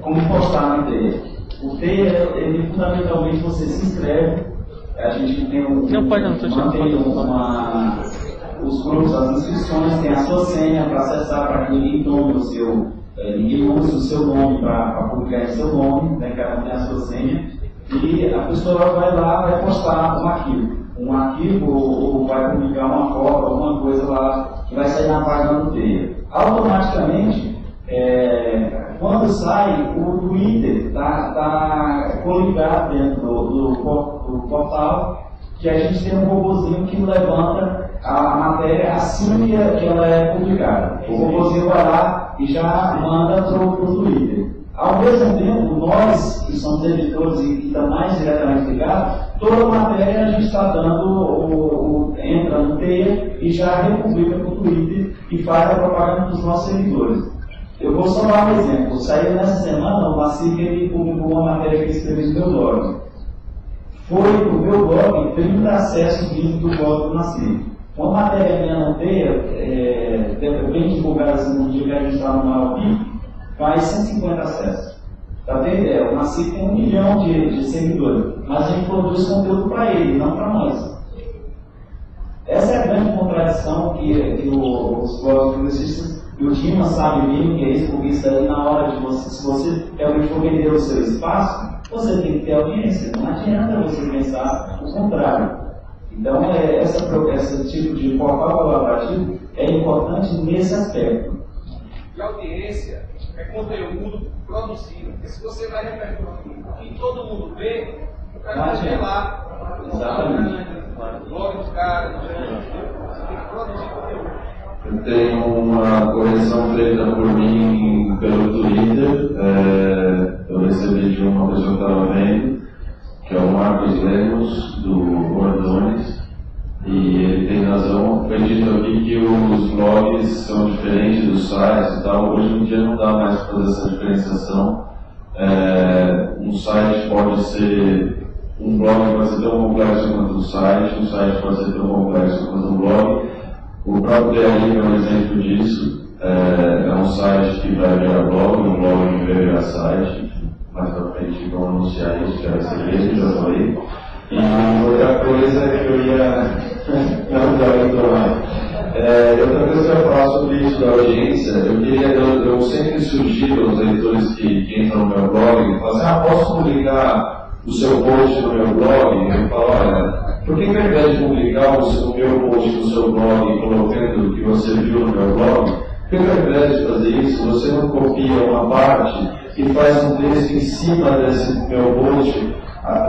como postar no TEIA. O TEIA, ele fundamentalmente você se inscreve, a gente tem os grupos, as inscrições, tem a sua senha para acessar, para que ninguém tome ninguém use o seu nome para publicar em seu nome, né, cada um tem a sua senha, e a pessoa vai lá, vai postar um arquivo ou vai publicar uma foto, alguma coisa lá que vai sair na página do TEIA. Automaticamente, quando sai, o Twitter está coligado dentro do portal, que a gente tem um robozinho que levanta a matéria assim que ela é publicada. O robozinho vai lá e já manda para o Twitter. Ao mesmo tempo, nós, que somos editores e estamos mais diretamente ligados, toda a matéria a gente está dando, entra no TEIA e já republica para o Twitter e faz a propaganda dos nossos seguidores. Eu vou só dar um exemplo. Saiu nessa semana, o Macique ele publicou uma matéria que ele escreveu no meu blog. Foi para o meu blog 30 acessos vídeos do blog do Macique. Uma matéria minha no TEIA, bem divulgada assim, no dia que a gente está no maior pico, faz 150 acessos. Para ter ideia, o Macique tem 1 milhão de seguidores, mas a gente produz conteúdo para ele, não para nós. Essa é a grande contradição que os blogs progressistas e o Dima sabe bem o que é isso, porque isso aí na hora de você, se você realmente for vender o seu espaço, você tem que ter audiência. Não adianta você pensar o contrário. Então, esse tipo de portal colaborativo é importante nesse aspecto. E audiência é conteúdo produzido. Porque se você vai repercutir o que todo mundo vê, o cara vai ver lá. Exatamente. O blog do cara, você tem que produzir conteúdo. Eu tenho uma correção feita por mim pelo Twitter. Eu recebi de uma pessoa que estava vendo, que é o Marcos Lemos, do Ordones, e ele tem razão. Foi dito aqui que os blogs são diferentes dos sites e tal. Hoje em dia não dá mais para fazer essa diferenciação. Um site pode ser. Um blog pode ser tão complexo quanto um site pode ser tão complexo quanto um blog. O próprio DRI é um exemplo disso. É um site que vai virar blog, um blog que vai virar site. Mais pra frente vão anunciar isso, que vai ser mesmo, já falei. E outra coisa que eu ia... não dá muito mais. Outra coisa que eu ia falar sobre isso da audiência, eu sempre sugiro aos leitores que entram no meu blog e falam assim, posso publicar o seu post no meu blog? Eu falo, olha, por que ao invés de publicar o meu post no seu blog colocando o que você viu no meu blog, por que ao invés de fazer isso, você não copia uma parte e faz um texto em cima desse meu post,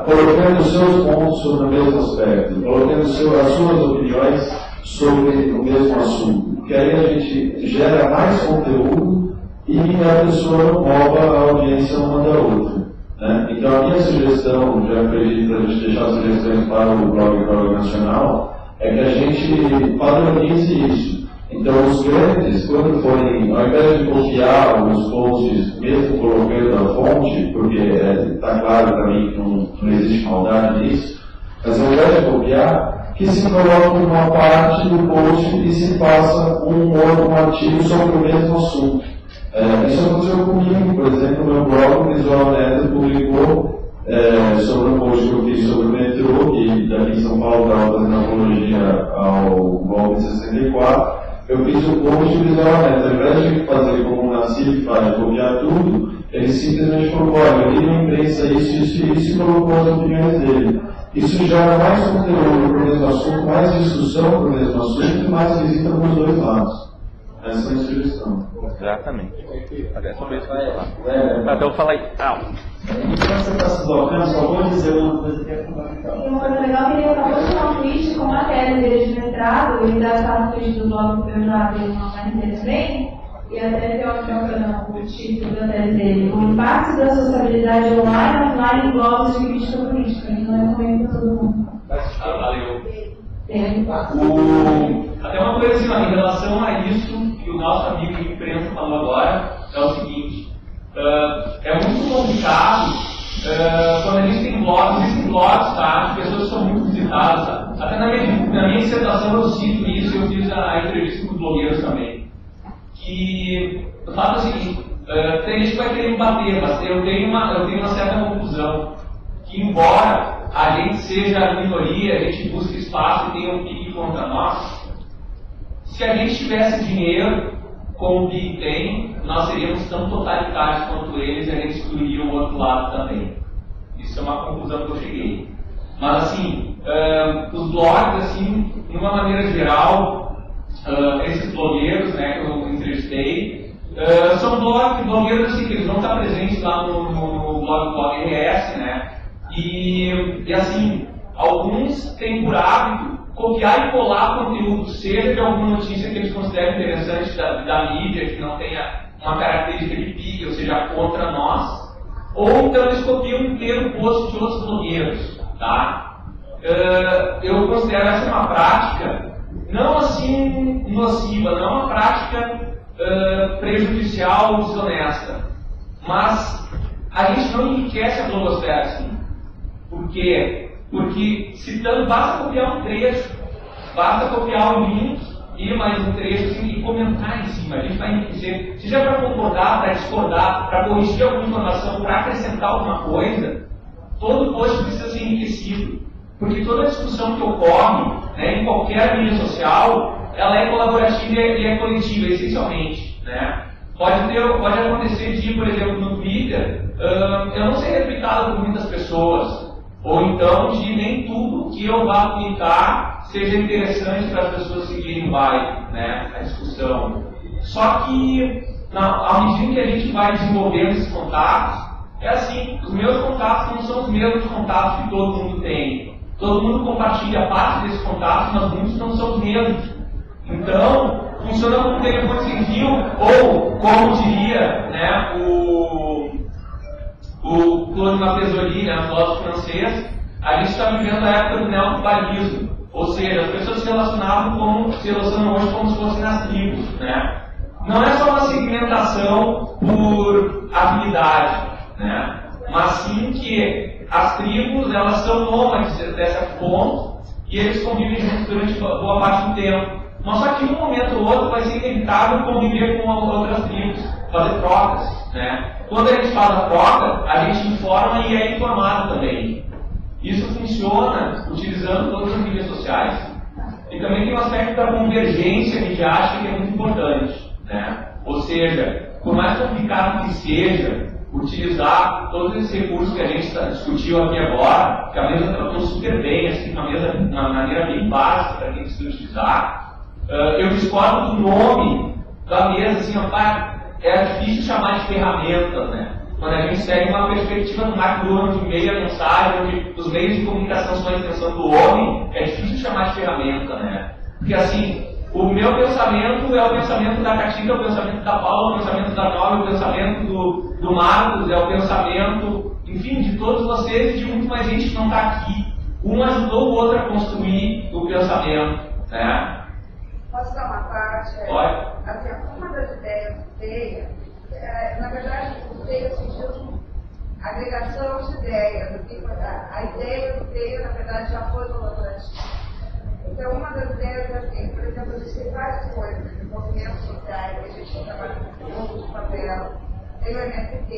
colocando os seus pontos sobre o mesmo aspecto, colocando as suas opiniões sobre o mesmo assunto, porque aí a gente gera mais conteúdo e a pessoa não rouba a audiência uma da outra. Né? Então a minha sugestão, já acredito para a gente deixar sugestões para o blog nacional, é que a gente padronize isso. Então os grandes, quando forem, ao invés de copiar os posts, mesmo colocando a fonte, porque está claro para mim que não existe maldade nisso, mas ao invés de copiar, que se coloque uma parte do post e se faça um artigo sobre o mesmo assunto. Isso aconteceu comigo, por exemplo, no meu blog, o Visual Neto publicou sobre um post que eu fiz sobre o metrô, que daqui em São Paulo estava fazendo apologia ao golpe de 64. Eu fiz o post Visual Neto, ao invés de fazer como o Nassif faz, copiar tudo, ele simplesmente colocou, olha, eu li na imprensa isso e colocou as opiniões dele. Isso gera mais conteúdo para o mesmo assunto, mais discussão para o mesmo assunto e mais visita para os dois lados. Essa é a minha sugestão. Exatamente. Dessa vez que eu vou falar. Então fala aí. Enquanto você está se tocando, só vou dizer uma coisa que é fundamental. E uma coisa legal que ele acabou de fazer um tweet com a matéria dele de mestrado, ele já está no tweet do blog que eu já vi uma matéria também, e até tem o título da tese dele, o impacto da sociabilidade online, offline em blogs de crítica política. Ele não recomendo para todo mundo. Valeu. Tem. Até uma coisa assim, em relação a isso que o nosso amigo de imprensa falou agora, é o seguinte, é muito complicado quando a gente tem blogs, existem blogs, tá? As pessoas são muito visitadas, tá? Até na minha dissertação eu cito isso, eu fiz a entrevista com os blogueiros também. Que eu falo o seguinte, tem gente que vai querer me bater, mas eu tenho uma certa conclusão, que embora a gente seja a minoria, a gente busca espaço e tenha um pique contra nós, se a gente tivesse dinheiro, como o Big tem, nós seríamos tão totalitários quanto eles e a gente excluiria o outro lado também. Isso é uma conclusão que eu cheguei. Mas assim, os blogs, assim, de uma maneira geral, esses blogueiros, né, que eu entrevistei, são blogueiros assim, que eles vão estar presentes lá no blog RS, né? E assim, alguns têm por hábito copiar e colar conteúdo, seja de alguma notícia que eles consideram interessante da mídia, que não tenha uma característica de pique, ou seja, contra nós, ou então eles copiam inteiro o post de outros blogueiros, tá? Eu considero essa uma prática não assim nociva, não uma prática prejudicial ou desonesta, mas a gente não enriquece a blogosfera assim. Por quê? Porque citando, basta copiar um trecho, basta copiar um link e mais um trecho assim, e comentar em cima. A gente vai enriquecer, seja para concordar, para discordar, para corrigir alguma informação, para acrescentar alguma coisa, todo post precisa ser enriquecido. Porque toda discussão que ocorre, né, em qualquer mídia social, ela é colaborativa e é coletiva, essencialmente. Né? Pode acontecer de, por exemplo, no Twitter, eu não ser replicado por muitas pessoas, ou então de nem tudo que eu vá tweetar seja interessante para as pessoas seguirem né, a discussão. Só que, à medida que a gente vai desenvolvendo esses contatos, é assim, os meus contatos não são os mesmos contatos que todo mundo tem. Todo mundo compartilha parte desses contatos, mas muitos não são os mesmos. Então, funciona como um telefone sem fio, ou, como diria, né, o Claude Maffesoli, né, filósofo francês, a gente está vivendo a época do neotribalismo, ou seja, as pessoas se relacionam hoje como se fossem nas tribos, né? Não é só uma segmentação por habilidade, né? Mas sim que as tribos, elas são nômades dessa ponto e eles convivem juntos durante boa parte do tempo. Mas só que em um momento ou outro vai ser inevitável conviver com outras tribos, fazer trocas, né? Quando a gente faz a troca, a gente informa e é informado também. Isso funciona utilizando todas as mídias sociais. E também tem o aspecto da convergência midiática que é muito importante, né? Ou seja, por mais complicado que seja, utilizar todos esses recursos que a gente discutiu aqui agora, que a mesa tratou super bem, assim, uma maneira bem básica para quem precisa utilizar. Eu discordo do nome da mesa, assim, é difícil chamar de ferramenta, né? Quando a gente segue uma perspectiva do Mark Durham de meia mensagem, onde os meios de comunicação são a extensão do homem, é difícil chamar de ferramenta, né? Porque assim, o meu pensamento é o pensamento da Catinga, é o pensamento da Paula, é o pensamento da Nova, é o pensamento do Marcos, é o pensamento, enfim, de todos vocês e de muito mais gente que não está aqui. Um ajudou o outro a construir o pensamento, né? Posso dar uma parte? Pode. Assim, uma das ideias do TEIA, na verdade, o TEIA surgiu agregação de ideias. A ideia do TEIA, na verdade, já foi colaborativa. Então, uma das ideias é assim, por exemplo, a gente tem várias coisas, movimentos sociais, a gente trabalha com grupos de favela, tem o MST,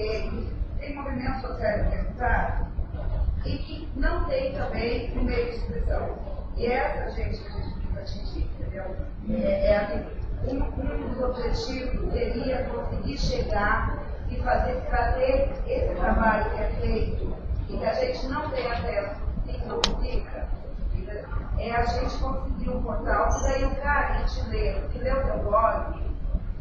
tem movimentos sociais organizados, e que não tem também um meio de expressão. E essa gente que a gente precisa atingir, entendeu? Um dos objetivos seria conseguir chegar e fazer esse trabalho que é feito e que a gente não tem acesso e não fica. É a gente conseguir um portal, que daí o cara que te lê, que lê o teu blog,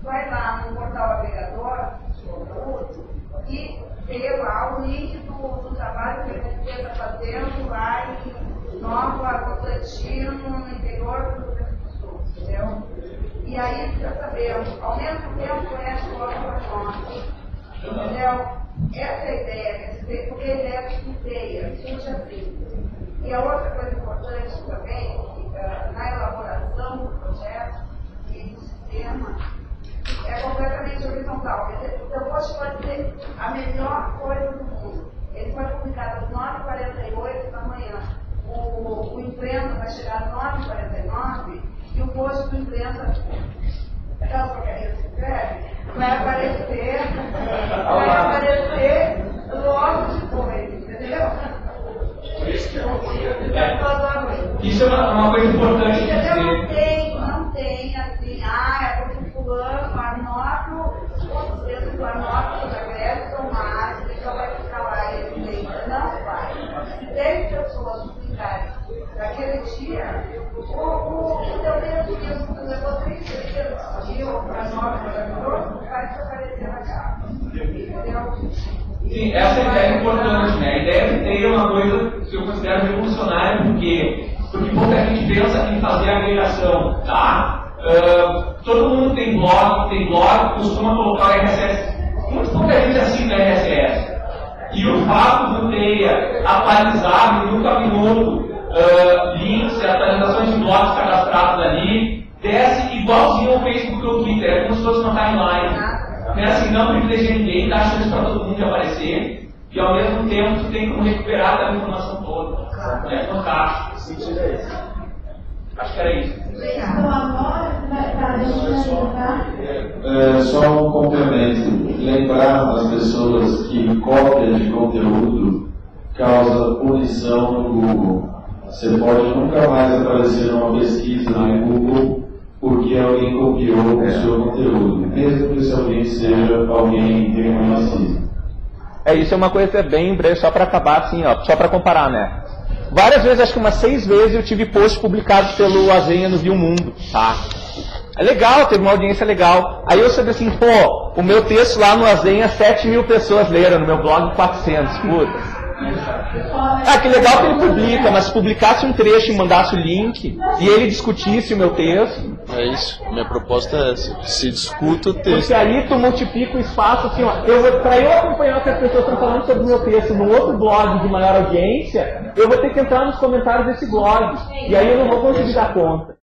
vai lá no portal agregador de conteúdo e vê lá o link do trabalho que você está fazendo lá em Nova Constantino, no interior do Rio Grande do Sul, entendeu? E aí fica sabendo, ao mesmo tempo conhece o outro patrônio, entendeu? Essa é a ideia, porque a ideia de ideia, surge assim. E a outra coisa importante também, na elaboração do projeto e do sistema, é completamente horizontal. Então, post pode ser a melhor coisa do mundo. Ele foi publicado às 9h48 da manhã. O imprensa vai chegar às 9h49 e o post do imprensa, aquela porcaria que se escreve, vai aparecer logo depois, entendeu? Isso é uma coisa importante de dizer. Não tem assim, é porque fulano, anota os agressos mais, então vai ficar lá ele não vai. Se 10 pessoas publicarem naquele dia, o teu texto que levou 3 dias para 9 vai desaparecer na capa. Entendeu? Sim, essa ideia é importante, né? A ideia de ter uma coisa que eu considero revolucionária, porque pouca gente pensa em fazer agregação, tá? Todo mundo tem blog, costuma colocar o RSS. Muito pouca gente assina RSS. E o fato do TEIA atualizar minuto a minuto links e atualizações de blogs cadastrados ali, desce igualzinho ao Facebook ou Twitter, é como se fosse uma timeline. É assim, não privilegia ninguém, dá chance para todo mundo de aparecer, e ao mesmo tempo tu tem como recuperar aquela informação toda. É fantástico. Que sentido é esse? Acho que era isso. Só um complemento. Lembrar as pessoas que cópia de conteúdo causa punição no Google. Você pode nunca mais aparecer numa pesquisa no Google porque alguém copiou o seu conteúdo, mesmo que esse alguém seja alguém reconhecido. Isso é uma coisa bem breve, só para acabar assim, só para comparar, né? Várias vezes, acho que umas 6 vezes, eu tive posts publicados pelo Azenha no Viu Mundo, tá? É legal, teve uma audiência legal. Aí eu sabia assim, o meu texto lá no Azenha, 7.000 pessoas leram, no meu blog 400, puta. Que legal que ele publica, mas se publicasse um trecho e mandasse o link, e ele discutisse o meu texto... É isso, minha proposta é essa, se discuta o texto. Porque aí tu multiplica o espaço, assim, para eu acompanhar o que as pessoas estão falando sobre o meu texto num outro blog de maior audiência, eu vou ter que entrar nos comentários desse blog, e aí eu não vou conseguir dar conta.